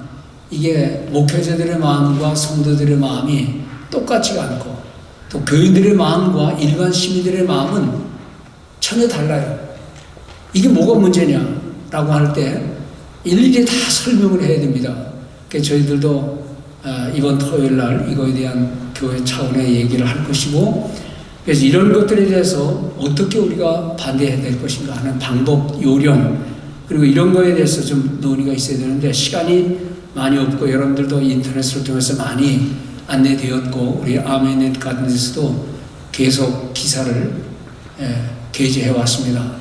이게 목회자들의 마음과 성도들의 마음이 똑같지가 않고 또 교인들의 마음과 일반 시민들의 마음은 전혀 달라요. 이게 뭐가 문제냐라고 할 때 일일이 다 설명을 해야 됩니다. 그래서 저희들도 이번 토요일 날 이거에 대한 교회 차원의 얘기를 할 것이고 그래서 이런 것들에 대해서 어떻게 우리가 반대해야 될 것인가 하는 방법, 요령 그리고 이런 거에 대해서 좀 논의가 있어야 되는데 시간이 많이 없고 여러분들도 인터넷을 통해서 많이 안내되었고 우리 아멘넷 같은 데서도 계속 기사를 게재해 왔습니다.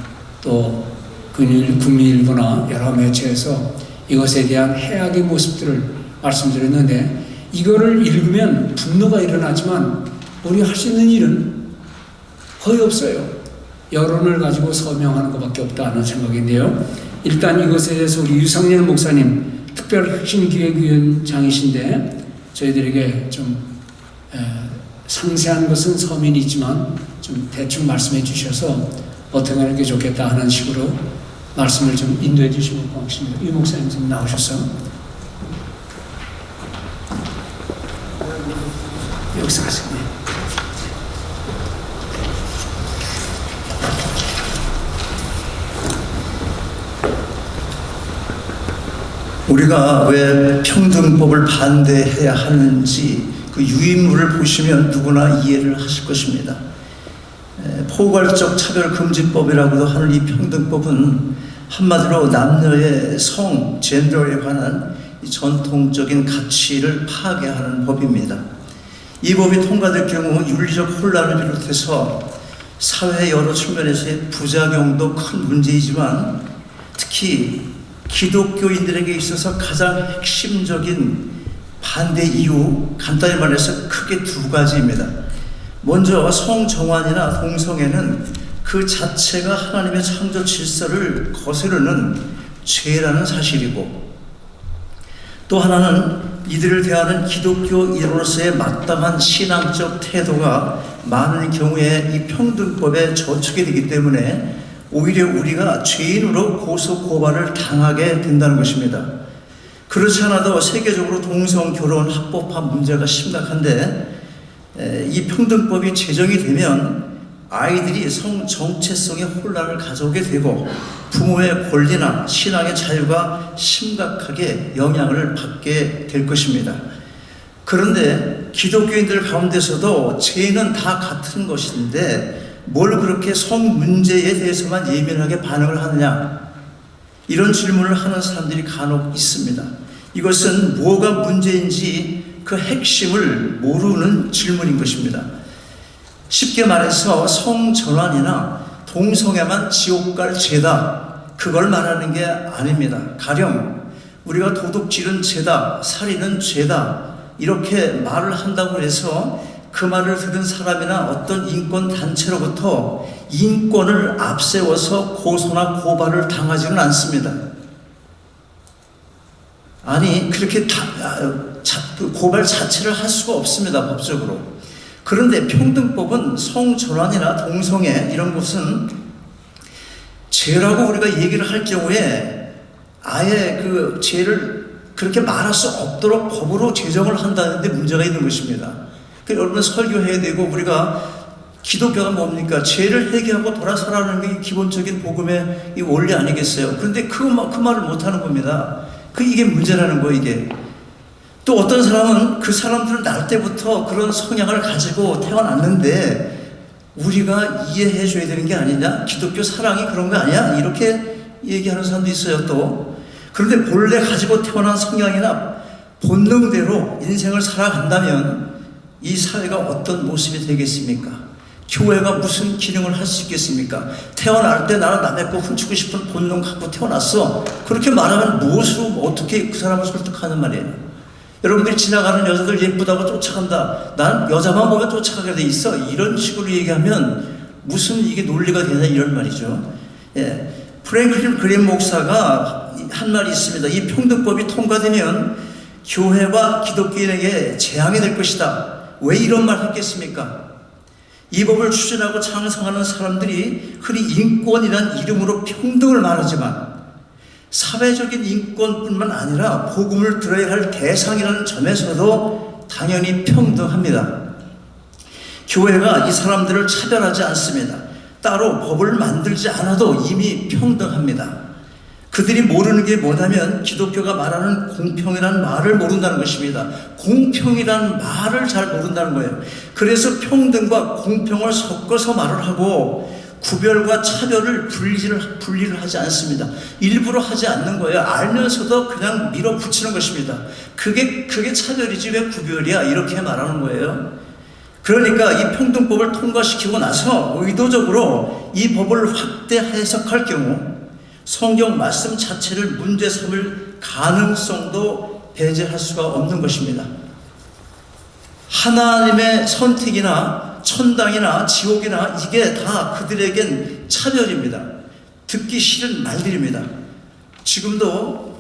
또 국민일보나 여러 매체에서 이것에 대한 해악의 모습들을 말씀드렸는데 이거를 읽으면 분노가 일어나지만 우리가 할 수 있는 일은 거의 없어요. 여론을 가지고 서명하는 것밖에 없다는 생각인데요. 일단 이것에 대해서 우리 유상열 목사님 특별혁신기획위원장이신데 저희들에게 좀 상세한 것은 서민이 있지만 좀 대충 말씀해 주셔서 어떻게 하는 게 좋겠다 하는 식으로 말씀을 좀 인도해 주시면 고맙습니다. 유 목사님 좀 나오셨어요? 여기서 가세요. 우리가 왜 평등법을 반대해야 하는지 그 유인물을 보시면 누구나 이해를 하실 것입니다. 포괄적 차별금지법이라고도 하는 이 평등법은 한마디로 남녀의 성, 젠더에 관한 이 전통적인 가치를 파괴하는 법입니다. 이 법이 통과될 경우 윤리적 혼란을 비롯해서 사회 여러 측면에서의 부작용도 큰 문제이지만 특히 기독교인들에게 있어서 가장 핵심적인 반대 이유, 간단히 말해서 크게 두 가지입니다. 먼저 성정환이나 동성애는 그 자체가 하나님의 창조 질서를 거스르는 죄라는 사실이고, 또 하나는 이들을 대하는 기독교인으로서의 마땅한 신앙적 태도가 많은 경우에 이 평등법에 저촉이 되기 때문에 오히려 우리가 죄인으로 고소고발을 당하게 된다는 것입니다. 그렇지 않아도 세계적으로 동성결혼 합법화 문제가 심각한데 이 평등법이 제정이 되면 아이들이 성 정체성의 혼란을 가져오게 되고 부모의 권리나 신앙의 자유가 심각하게 영향을 받게 될 것입니다. 그런데 기독교인들 가운데서도 죄는 다 같은 것인데 뭘 그렇게 성 문제에 대해서만 예민하게 반응을 하느냐, 이런 질문을 하는 사람들이 간혹 있습니다. 이것은 뭐가 문제인지 그 핵심을 모르는 질문인 것입니다. 쉽게 말해서 성전환이나 동성애만 지옥 갈 죄다, 그걸 말하는 게 아닙니다. 가령 우리가 도둑질은 죄다, 살인은 죄다 이렇게 말을 한다고 해서 그 말을 들은 사람이나 어떤 인권단체로부터 인권을 앞세워서 고소나 고발을 당하지는 않습니다. 아니, 그렇게 고발 자체를 할 수가 없습니다, 법적으로. 그런데 평등법은 성전환이나 동성애 이런 것은 죄라고 우리가 얘기를 할 경우에 아예 그 죄를 그렇게 말할 수 없도록 법으로 제정을 한다는데 문제가 있는 것입니다. 여러분 설교해야 되고, 우리가 기독교가 뭡니까? 죄를 회개하고 돌아서라는 게 기본적인 복음의 이 원리 아니겠어요? 그런데 그 말을 못하는 겁니다. 이게 문제라는 거예요, 이게. 또 어떤 사람은 그 사람들은 날 때부터 그런 성향을 가지고 태어났는데 우리가 이해해 줘야 되는 게 아니냐? 기독교 사랑이 그런 거 아니야? 이렇게 얘기하는 사람도 있어요, 또. 그런데 본래 가지고 태어난 성향이나 본능대로 인생을 살아간다면 이 사회가 어떤 모습이 되겠습니까? 교회가 무슨 기능을 할 수 있겠습니까? 태어날 때 나는 남의 거 훔치고 싶은 본능 갖고 태어났어. 그렇게 말하면 무엇으로 어떻게 그 사람을 설득하는 말이에요? 여러분들이 지나가는 여자들 예쁘다고 쫓아간다. 난 여자만 보면 쫓아가게 돼 있어. 이런 식으로 얘기하면 무슨 이게 논리가 되냐 이런 말이죠. 프랭클린 그램 목사가 한 말이 있습니다. 이 평등법이 통과되면 교회와 기독교인에게 재앙이 될 것이다. 왜 이런 말 했겠습니까? 이 법을 추진하고 창성하는 사람들이 흔히 인권이란 이름으로 평등을 말하지만 사회적인 인권뿐만 아니라 복음을 들어야 할 대상이라는 점에서도 당연히 평등합니다. 교회가 이 사람들을 차별하지 않습니다. 따로 법을 만들지 않아도 이미 평등합니다. 그들이 모르는 게 뭐냐면 기독교가 말하는 공평이라는 말을 모른다는 것입니다. 공평이라는 말을 잘 모른다는 거예요. 그래서 평등과 공평을 섞어서 말을 하고 구별과 차별을 분리를 하지 않습니다. 일부러 하지 않는 거예요. 알면서도 그냥 밀어붙이는 것입니다. 그게 차별이지 왜 구별이야? 이렇게 말하는 거예요. 그러니까 이 평등법을 통과시키고 나서 의도적으로 이 법을 확대 해석할 경우 성경 말씀 자체를 문제 삼을 가능성도 배제할 수가 없는 것입니다. 하나님의 선택이나 천당이나 지옥이나 이게 다 그들에겐 차별입니다. 듣기 싫은 말들입니다. 지금도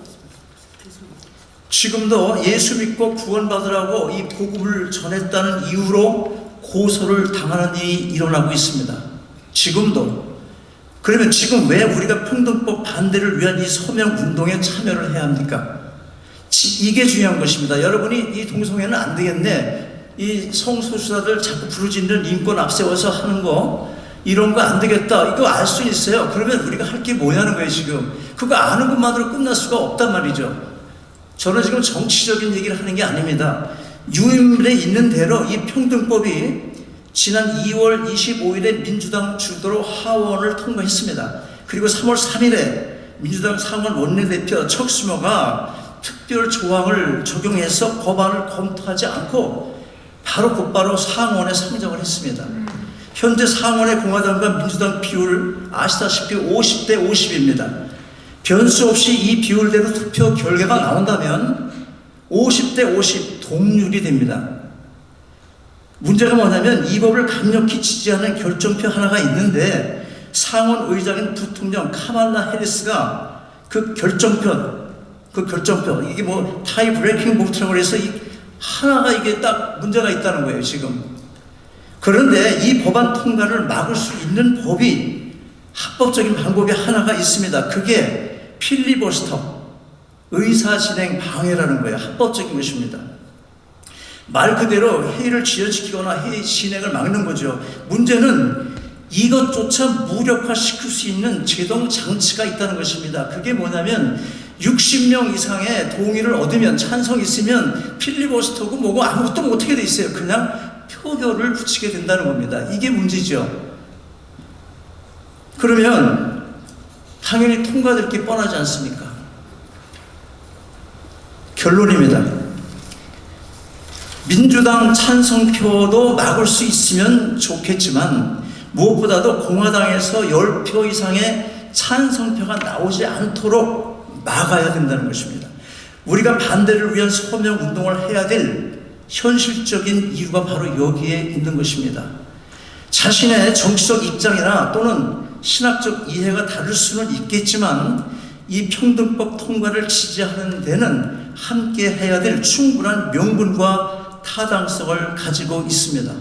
예수 믿고 구원받으라고 이 복음을 전했다는 이유로 고소를 당하는 일이 일어나고 있습니다. 지금도. 그러면 지금 왜 우리가 평등법 반대를 위한 이 서명 운동에 참여를 해야 합니까? 이게 중요한 것입니다. 여러분이 이 동성애는 안 되겠네, 이 성소수자들 자꾸 부르짖는 인권 앞세워서 하는 거, 이런 거 안 되겠다, 이거 알 수 있어요. 그러면 우리가 할 게 뭐냐는 거예요. 지금 그거 아는 것만으로 끝날 수가 없단 말이죠. 저는 지금 정치적인 얘기를 하는 게 아닙니다. 유인물에 있는 대로 이 평등법이 지난 2월 25일에 민주당 주도로 하원을 통과했습니다. 그리고 3월 3일에 민주당 상원 원내대표 척수모가 특별 조항을 적용해서 법안을 검토하지 않고 곧바로 상원에 상정을 했습니다. 현재 상원의 공화당과 민주당 비율 아시다시피 50대 50입니다. 변수 없이 이 비율대로 투표 결과가 나온다면 50대 50 동률이 됩니다. 문제가 뭐냐면 이 법을 강력히 지지하는 결정표 하나가 있는데 상원 의장인 부통령 카말라 해리스가 그 결정표 이게 뭐 타이 브레이킹 보트라고 해서 하나가 이게 딱 문제가 있다는 거예요, 지금. 그런데 이 법안 통과를 막을 수 있는 법이, 합법적인 방법이 하나가 있습니다. 그게 필리버스터, 의사진행 방해라는 거예요. 합법적인 것입니다. 말 그대로 회의를 지연시키거나 회의 진행을 막는 거죠. 문제는 이것조차 무력화시킬 수 있는 제동 장치가 있다는 것입니다. 그게 뭐냐면 60명 이상의 동의를 얻으면, 찬성이 있으면 필리버스터고 뭐고 아무것도 못하게 돼 있어요. 그냥 표결을 붙이게 된다는 겁니다. 이게 문제죠. 그러면 당연히 통과될 게 뻔하지 않습니까? 결론입니다. 민주당 찬성표도 막을 수 있으면 좋겠지만 무엇보다도 공화당에서 10표 이상의 찬성표가 나오지 않도록 막아야 된다는 것입니다. 우리가 반대를 위한 서명 운동을 해야 될 현실적인 이유가 바로 여기에 있는 것입니다. 자신의 정치적 입장이나 또는 신학적 이해가 다를 수는 있겠지만 이 평등법 통과를 지지하는 데는 함께 해야 될 충분한 명분과 타당성을 가지고 있습니다.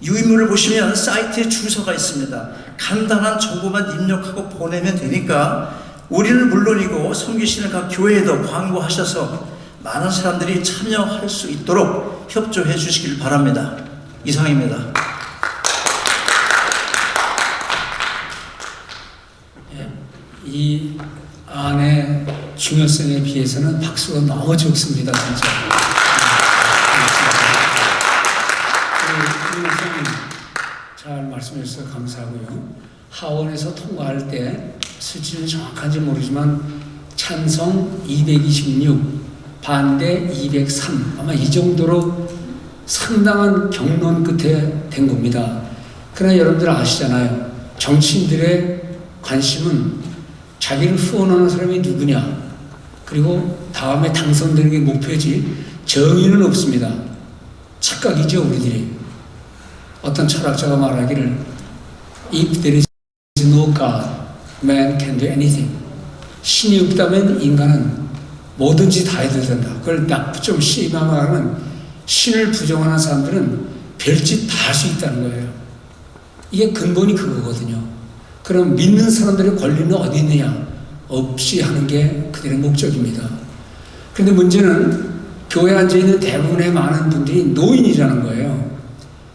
유인물을 보시면 사이트에 주소가 있습니다. 간단한 정보만 입력하고 보내면 되니까 우리는 물론이고 섬기시는 각 교회에도 광고하셔서 많은 사람들이 참여할 수 있도록 협조해 주시길 바랍니다. 이상입니다. 이 안의 중요성에 비해서는 박수가 너무 좋습니다, 진짜. 잘 말씀해 주셔서 감사하고요. 하원에서 통과할 때 수치는 정확한지 모르지만 찬성 226, 반대 203, 아마 이 정도로 상당한 경론 끝에 된 겁니다. 그러나 여러분들 아시잖아요. 정치인들의 관심은 자기를 후원하는 사람이 누구냐, 그리고 다음에 당선되는 게 목표지 정의는 없습니다. 착각이죠, 우리들이. 어떤 철학자가 말하기를 If there is no God, man can do anything. 신이 없다면 인간은 뭐든지 다 해도 된다. 그걸 좀 심하면 신을 부정하는 사람들은 별짓 다 할 수 있다는 거예요. 이게 근본이 그거거든요. 그럼 믿는 사람들의 권리는 어디 있느냐? 없이 하는 게 그들의 목적입니다. 그런데 문제는 교회에 앉아있는 대부분의 많은 분들이 노인이라는 거예요.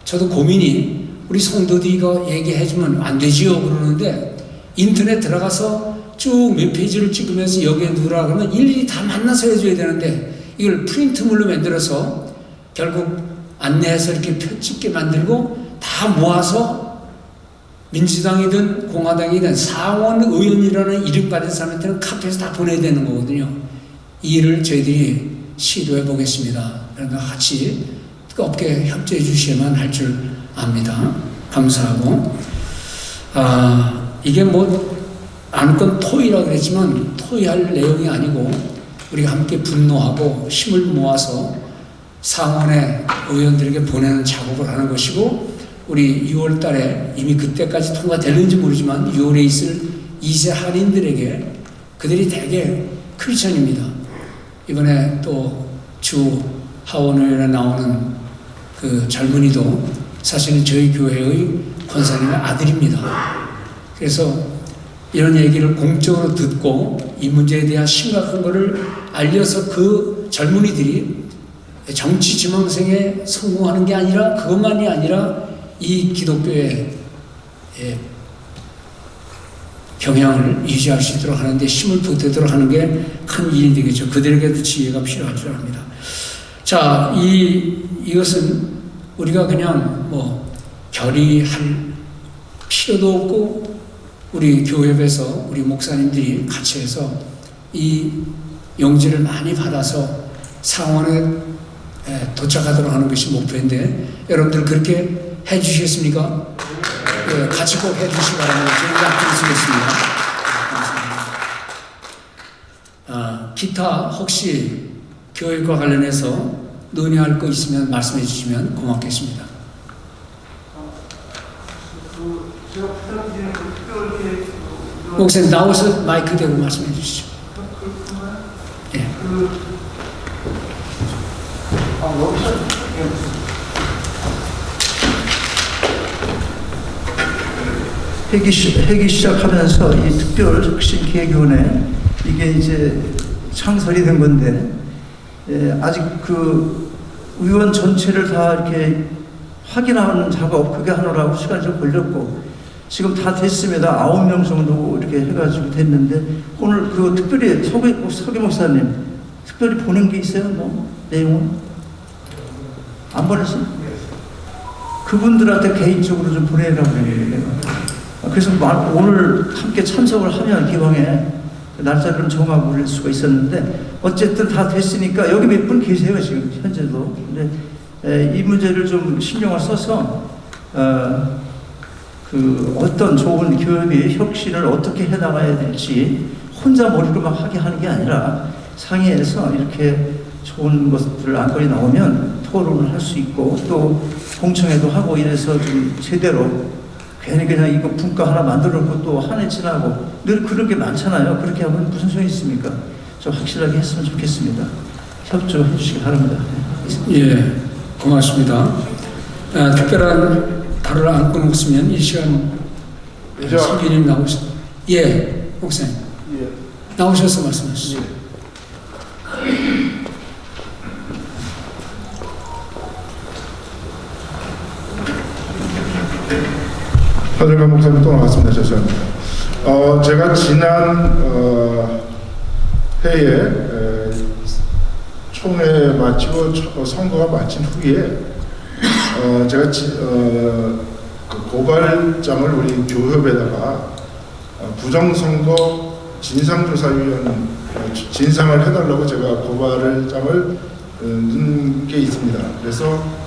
저도 고민이, 우리 성도들이 이거 얘기해주면 안 되지요 그러는데 인터넷 들어가서 쭉 몇 페이지를 찍으면서 여기에 누르라 그러면 일일이 다 만나서 해줘야 되는데 이걸 프린트물로 만들어서 결국 안내해서 이렇게 표 찍게 만들고 다 모아서 민주당이든 공화당이든 상원 의원이라는 이름 가진 사람한테는 카피해서 다 보내야 되는 거거든요. 이 일을 저희들이 시도해 보겠습니다. 그러니까 같이 뜨겁게 협조해 주셔야만 할 줄 압니다. 감사하고, 이게 뭐 안건 토의라고 그랬지만 토의할 내용이 아니고 우리가 함께 분노하고 힘을 모아서 상원의 의원들에게 보내는 작업을 하는 것이고, 우리 6월 달에 이미 그때까지 통과되는지 모르지만 6월에 있을 2세 한인들에게, 그들이 대개 크리스천입니다. 이번에 또 주 하원의원에 나오는 그 젊은이도 사실은 저희 교회의 권사님의 아들입니다. 그래서 이런 얘기를 공적으로 듣고 이 문제에 대한 심각한 것을 알려서 그 젊은이들이 정치 지망생에 성공하는 게 아니라, 그것만이 아니라 이 기독교의 경향을 유지할 수 있도록 하는데 힘을 보태도록 하는 게 큰 일이 되겠죠. 그들에게도 지혜가 필요할 줄 압니다. 자, 이것은 우리가 그냥 뭐 결의할 필요도 없고, 우리 교회에서 우리 목사님들이 같이 해서 이 용지를 많이 받아서 상원에 도착하도록 하는 것이 목표인데, 여러분들 그렇게 해 주시겠습니까? 네, 같이 꼭 해 주시기 바랍니다. 제가 약속드리겠습니다. 기타 혹시 교육과 관련해서 논의할 거 있으면 말씀해 주시면 고맙겠습니다. 목사님 나오셔서 마이크 대고 말씀해 주시죠. 예. 회기 시작하면서 이 특별혁신기획위원회, 이게 이제 창설이 된 건데, 아직 그 의원 전체를 다 이렇게 확인하는 작업, 그게 하느라고 시간이 좀 걸렸고, 지금 다 됐습니다. 9명 정도 이렇게 해가지고 됐는데, 오늘 그 특별히 서기 목사님 특별히 보낸 게 있어요? 뭐 내용은 안 보냈어요? 그분들한테 개인적으로 좀 보내라고 그래요. 그래서 오늘 함께 참석을 하면 기왕에 날짜를 정하고 올릴 수가 있었는데, 어쨌든 다 됐으니까 여기 몇 분 계세요 지금 현재도. 근데 이 문제를 좀 신경을 써서 그 어떤 좋은 교육의 혁신을 어떻게 해나가야 될지 혼자 머리로 막 하게 하는 게 아니라 상의해서 이렇게 좋은 것들 안건이 나오면 토론을 할 수 있고, 또 공청회도 하고 이래서 좀 제대로, 괜히 그냥 이거 분과 하나 만들어 놓고 또 한 해 지나고 늘 그런 게 많잖아요. 그렇게 하면 무슨 소용이 있습니까? 좀 확실하게 했으면 좋겠습니다. 협조해 주시기 바랍니다. 예, 고맙습니다. 특별한 발언을 안 끊었으면 이 시간 성기님 나오셔서, 예, 목사님 나오셔서 말씀하시죠. 하늘관 목사님 또 나왔습니다. 죄송합니다. 제가 지난 해에 총회 마치고 선거가 마친 후에 제가 그 고발장을 우리 교협에다가 부정선거 진상조사위원 진상을 해달라고 제가 고발장을 넣은 게 있습니다. 그래서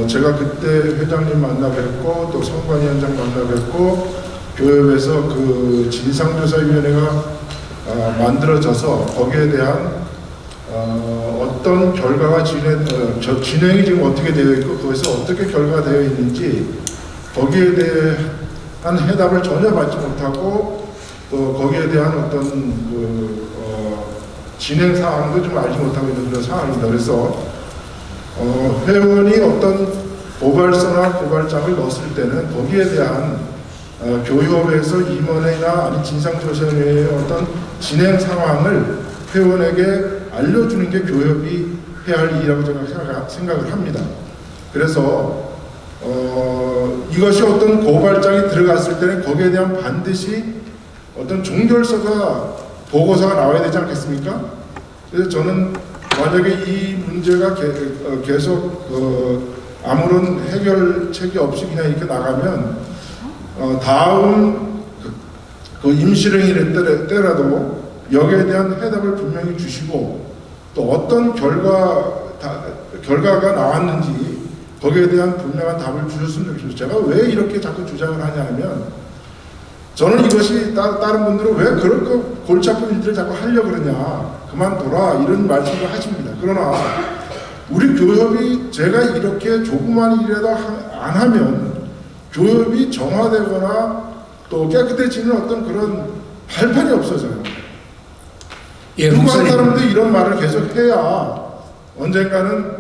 제가 그때 회장님 만나 뵙고 또 선관위원장 만나 뵙고 교협에서 그 진상조사위원회가 만들어져서 거기에 대한 어떤 결과가 진행이 지금 어떻게 되어 있고 그것이 어떻게 결과가 되어 있는지 거기에 대한 해답을 전혀 받지 못하고 또 거기에 대한 어떤 그 진행 사항도 좀 알지 못하고 있는 그런 상황입니다. 그래서 회원이 어떤 고발서나 고발장을 넣었을 때는 거기에 대한 교협에서 임원회나 아니 진상조사위원회의 어떤 진행 상황을 회원에게 알려주는 게 교협이 해야 할 일이라고 제가 생각을 합니다. 그래서 이것이 어떤 고발장이 들어갔을 때는 거기에 대한 반드시 어떤 종결서가 보고서가 나와야 되지 않겠습니까? 그래서 저는 만약에 이 문제가 계속 아무런 해결책이 없이 그냥 이렇게 나가면 다음 그 임시령이 때라도 여기에 대한 해답을 분명히 주시고 또 어떤 결과가 나왔는지 거기에 대한 분명한 답을 주셨으면 좋겠어요. 제가 왜 이렇게 자꾸 주장을 하냐면 저는 이것이 다른 분들은 왜 그렇게 골치 아픈 일들을 자꾸 하려고 그러냐 그만둬라 이런 말씀을 하십니다. 그러나 우리 교협이 제가 이렇게 조그만 일이라도 안 하면 교협이 정화되거나 또 깨끗해지는 어떤 그런 발판이 없어져요. 예, 누구 한 목사님. 사람도 이런 말을 계속 해야 언젠가는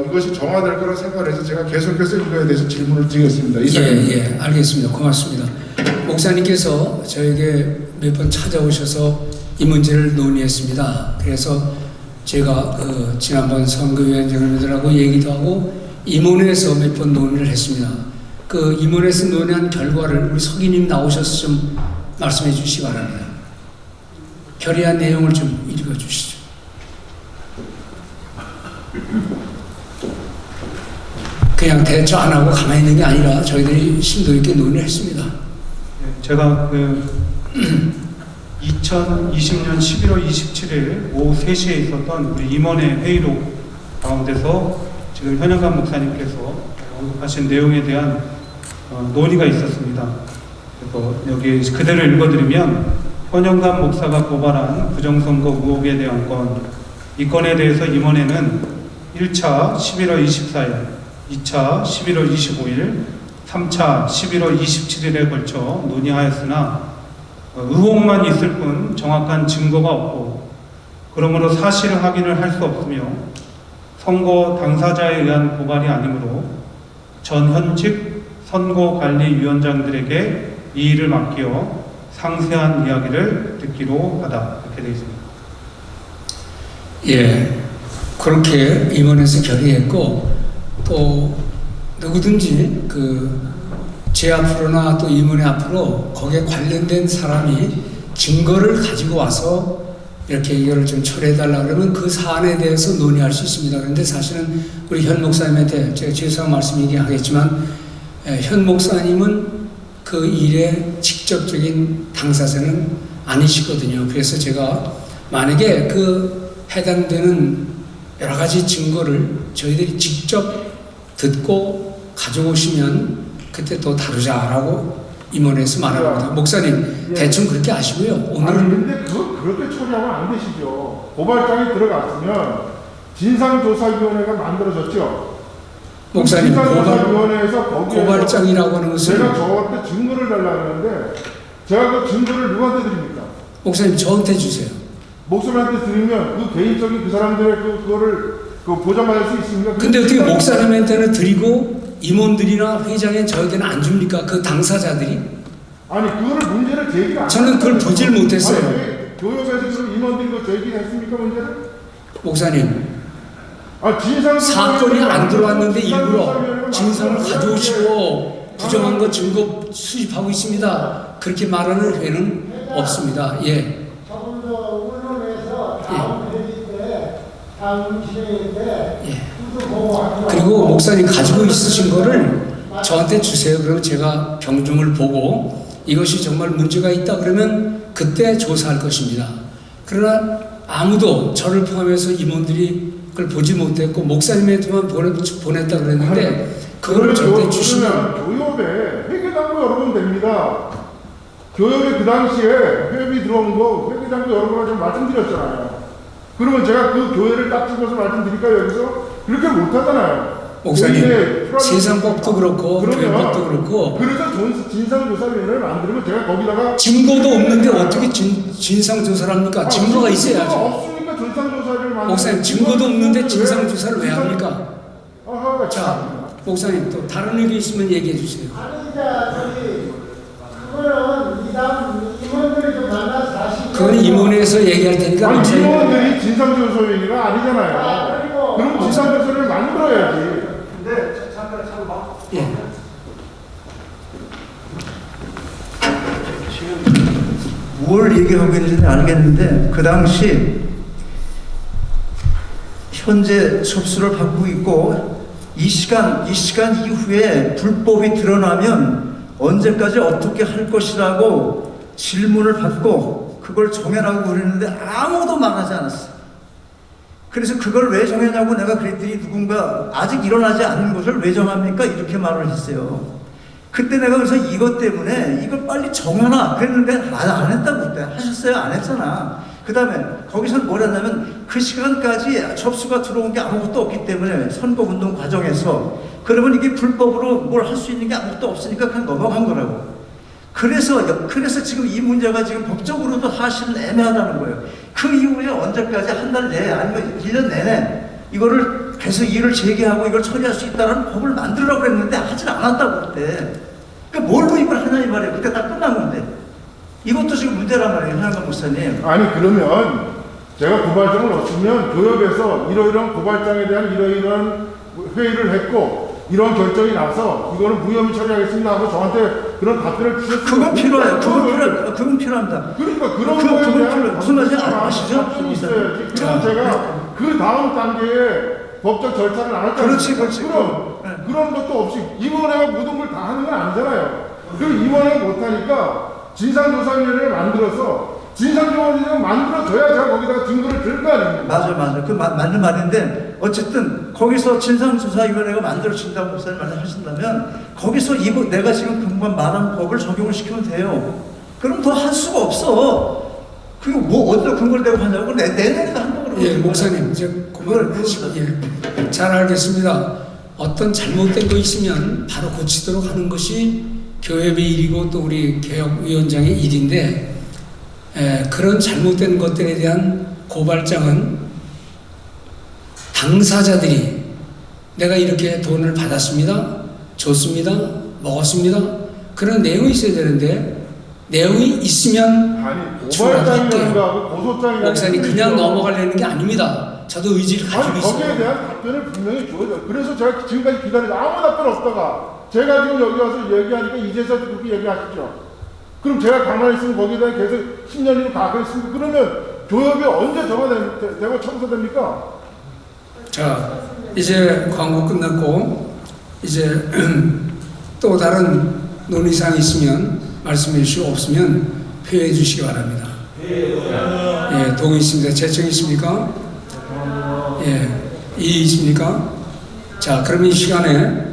이것이 정화될 거라 생각해서 제가 계속해서 이거에 대해서 질문을 드리겠습니다. 예, 알겠습니다. 고맙습니다. 목사님께서 저에게 몇 번 찾아오셔서 이 문제를 논의했습니다. 그래서 제가 지난번 선거위원장님들하고 얘기도 하고 임원회에서 몇 번 논의를 했습니다. 그 임원회에서 논의한 결과를 우리 서기님 나오셔서 좀 말씀해 주시기 바랍니다. 결의안 내용을 좀 읽어 주시죠. 그냥 대처 안 하고 가만히 있는 게 아니라 저희들이 심도 있게 논의를 했습니다. 제가 2020년 11월 27일 오후 3시에 있었던 우리 임원회 회의록 가운데서 지금 현영감 목사님께서 언급하신 내용에 대한 논의가 있었습니다. 그래서 여기 그대로 읽어드리면 현영감 목사가 고발한 부정선거 의혹에 대한 건, 이 건에 대해서 임원회는 1차 11월 24일, 2차 11월 25일, 3차 11월 27일에 걸쳐 논의하였으나 의혹만 있을 뿐 정확한 증거가 없고, 그러므로 사실 확인을 할 수 없으며 선거 당사자에 의한 고발이 아니므로 전 현직 선거관리위원장들에게 이 일을 맡겨 상세한 이야기를 듣기로 하다, 이렇게 되어 있습니다. 예, 그렇게 임원에서 결의했고, 또 누구든지 제 앞으로나 또 임원회 앞으로 거기에 관련된 사람이 증거를 가지고 와서 이렇게 이거를 좀 처리해달라 그러면 그 사안에 대해서 논의할 수 있습니다. 그런데 사실은 우리 현 목사님한테 제가 죄송한 말씀이긴 하겠지만, 현 목사님은 그 일의 직접적인 당사자는 아니시거든요. 그래서 제가 만약에 해당되는 여러 가지 증거를 저희들이 직접 듣고 가져오시면 그때 또 다루자라고 임원회에서 말합니다. 목사님, 대충 그렇게 아시고요. 오늘은 근데 그렇게 처리하면 안 되시죠. 고발장이 들어갔으면 진상조사위원회가 만들어졌죠. 목사님, 진상조사위원회에서 고발장이라고 하는 것은 제가 저한테 증거를 달라고 하는데 제가 그 증거를 누구한테 드립니까? 목사님, 저한테 주세요. 목사님한테 드리면 그 개인적인 그 사람들의 그거를 보장받을 수 있습니까? 근데 어떻게 목사님한테는 드리고 임원들이나 회장에 저에게는 안 줍니까? 그 당사자들이? 아니 그거를 문제를 제기를 안 저는 그걸 보질 못했어요. 아니, 교육에서 그럼 임원들이 그거 제기했습니까 문제를? 목사님, 진상 사건이 안 들어왔는데 일부러 진상을 가져오시고 부정한 거 증거 수집하고 있습니다. 그렇게 말하는 회는 없습니다. 예. 그리고 목사님 가지고 있으신 거를 저한테 주세요. 그러면 제가 경중을 보고 이것이 정말 문제가 있다 그러면 그때 조사할 것입니다. 그러나 아무도 저를 포함해서 임원들이 그걸 보지 못했고 목사님한테만 보냈다 그랬는데 그걸 절대 주시면 교협에 회계장부 열어보면 됩니다. 교협에 그 당시에 회비 들어온 거 회계장부 열어보면 좀 말씀드렸잖아요. 그러면 제가 그 교회를 딱 찍어서 말씀드릴까요? 여기서? 그렇게 못하잖아요. 목사님, 세상법도 그렇고 교회법도 그렇고 그래서 진상조사위원회를 만들면 제가 거기다가 증거도 없는데 어떻게 진상조사를 합니까? 증거가 있어야죠. 없으니까 진상조사를 만들면 목사님, 증거도 없는데 진상조사를 왜 합니까? 자, 목사님 또 다른 의견 있으면 얘기해 주세요. 그건 임원회에서 얘기할 테니까 목사님. 임원들이 진상조사위원회가 아니잖아요. 그럼 진상조사를 만들어야지. 예. 뭘 얘기하고 있는지는 알겠는데 그 당시 현재 접수를 받고 있고 이 시간 이후에 불법이 드러나면 언제까지 어떻게 할 것이라고 질문을 받고 그걸 정해라고 그랬는데 아무도 말하지 않았어요. 그래서 그걸 왜 정했냐고 내가 그랬더니 누군가 아직 일어나지 않은 것을 왜 정합니까? 이렇게 말을 했어요. 그때 내가 그래서 이것 때문에 이걸 빨리 정하나 그랬는데 안 했다고 그때 하셨어요? 안 했잖아. 그 다음에 거기서는 뭘 했냐면 그 시간까지 접수가 들어온 게 아무것도 없기 때문에 선거운동 과정에서 그러면 이게 불법으로 뭘 할 수 있는 게 아무것도 없으니까 그냥 넘어간 거라고. 그래서 지금 이 문제가 지금 법적으로도 사실은 애매하다는 거예요. 그 이후에 언제까지 한 달 내에 아니면 1년 내내 이거를 계속 일을 재개하고 이걸 처리할 수 있다는 법을 만들려고 했는데 하질 않았다고 그때. 그러니까 뭘로 이걸 하냐 이 말이에요. 그때 다 끝난 건데. 이것도 지금 문제란 말이에요, 현황감 목사님. 아니 그러면 제가 고발장을 넣었으면 교협에서 이러이러한 고발장에 대한 이러이러한 회의를 했고 이런 결정이 나서 이거는 무혐의 처리하겠습니다 하고 저한테 그런 답변을 주셨어요. 그건 필요해요. 그건 필요합니다. 그러니까 그런 거에 대한 무슨 말인지 아시죠? 답변이 있어야지. 그럼 제가 그 다음 단계에 법적 절차를 안 할까? 그렇지. 그런 것도 없이 임원회가 모든 걸 다 하는 건 아니잖아요. 그 임원회가 못하니까 진상조사위원회를 만들어서 진상조사위원회를 만들어줘야 제가 거기다가 증거를 들 거 아닙니까? 맞아. 그 맞는 말인데 어쨌든 거기서 진상조사위원회가 만들어진다고 목사님 말씀하신다면 거기서 내가 지금 금방 말한 법을 적용을 시키면 돼요. 그럼 더 할 수가 없어. 그리고 뭐 어디다 근거를 대고 하냐고 내년에도 한다고 그러고. 예, 목사님 이제 그걸 잘 알겠습니다. 어떤 잘못된 거 있으면 바로 고치도록 하는 것이 교회의 일이고 또 우리 개혁위원장의 일인데 그런 잘못된 것들에 대한 고발장은 당사자들이 내가 이렇게 돈을 받았습니다, 줬습니다, 먹었습니다 그런 내용이 있어야 되는데 내용이 있으면 고발장이라는 거하고 고소장이라는 목사님 그냥 넘어가려는 게 아닙니다. 저도 의지를 가지고 있어요. 거기에 대한 답변을 분명히 줘야죠. 그래서 제가 지금까지 기다리고 아무 답변 없다가 제가 지금 여기 와서 얘기하니까 이제서 그렇게 얘기하시죠. 그럼 제가 가만히 있으면 거기에 대해 계속 10년이나 가고 있습니다. 그러면 교협이 언제 정화되고 청소됩니까? 자, 이제 광고 끝났고 이제 또 다른 논의사항 있으면 말씀해 주시고 없으면 표현해 주시기 바랍니다. 예, 동의 있습니다. 재청 있습니까? 예, 이의 있습니까? 자, 그럼 이 시간에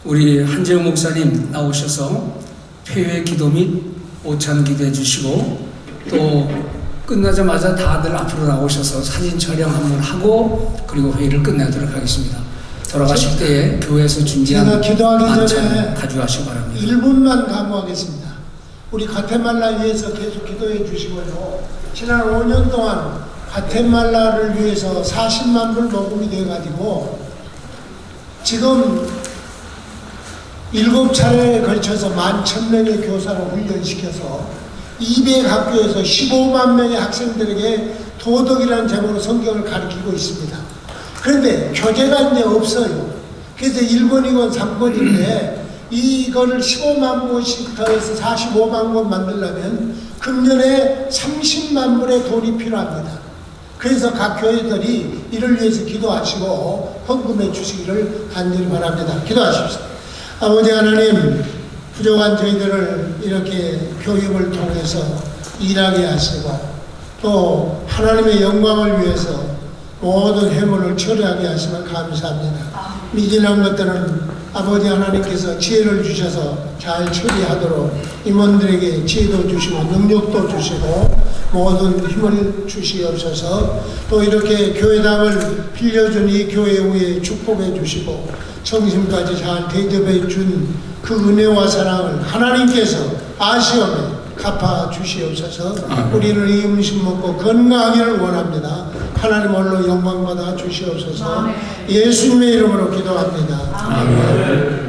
우리 한재영 목사님 나오셔서 폐회 기도 및 오찬 기도해 주시고 또 끝나자마자 다들 앞으로 나오셔서 사진 촬영 한번 하고 그리고 회의를 끝내도록 하겠습니다. 돌아가실 때에 교회에서 준비한 제가 기도하기 전에 만찬 가져가시기 바랍니다. 1분만 강구하겠습니다. 우리 가테말라 위해서 계속 기도해 주시고요. 지난 5년 동안 가테말라를 위해서 40만 불 모금이 돼가지고 지금 7차례에 걸쳐서 11,000명의 교사를 훈련시켜서 200학교에서 15만 명의 학생들에게 도덕이라는 제목으로 성경을 가르치고 있습니다. 그런데 교재가 이제 없어요. 그래서 1권이건 3권인데 이거를 15만 권씩 더해서 45만 권 만들려면 금년에 30만 불의 돈이 필요합니다. 그래서 각 교회들이 이를 위해서 기도하시고 헌금해 주시기를 간절히 바랍니다. 기도하십시오. 아버지 하나님, 부족한 저희들을 이렇게 교육을 통해서 일하게 하시고 또 하나님의 영광을 위해서 모든 회물을 처리하게 하시면 감사합니다. 미진한 것들은 아버지 하나님께서 지혜를 주셔서 잘 처리하도록 임원들에게 지혜도 주시고 능력도 주시고 모든 힘을 주시옵소서. 또 이렇게 교회당을 빌려준 이 교회 위에 축복해 주시고 청심까지 잘 대접해 준 그 은혜와 사랑을 하나님께서 아시오매 갚아 주시옵소서. 우리는 이 음식 먹고 건강하기를 원합니다. 하나님 홀로 영광 받아 주시옵소서. 예수님의 이름으로 기도합니다. 아멘.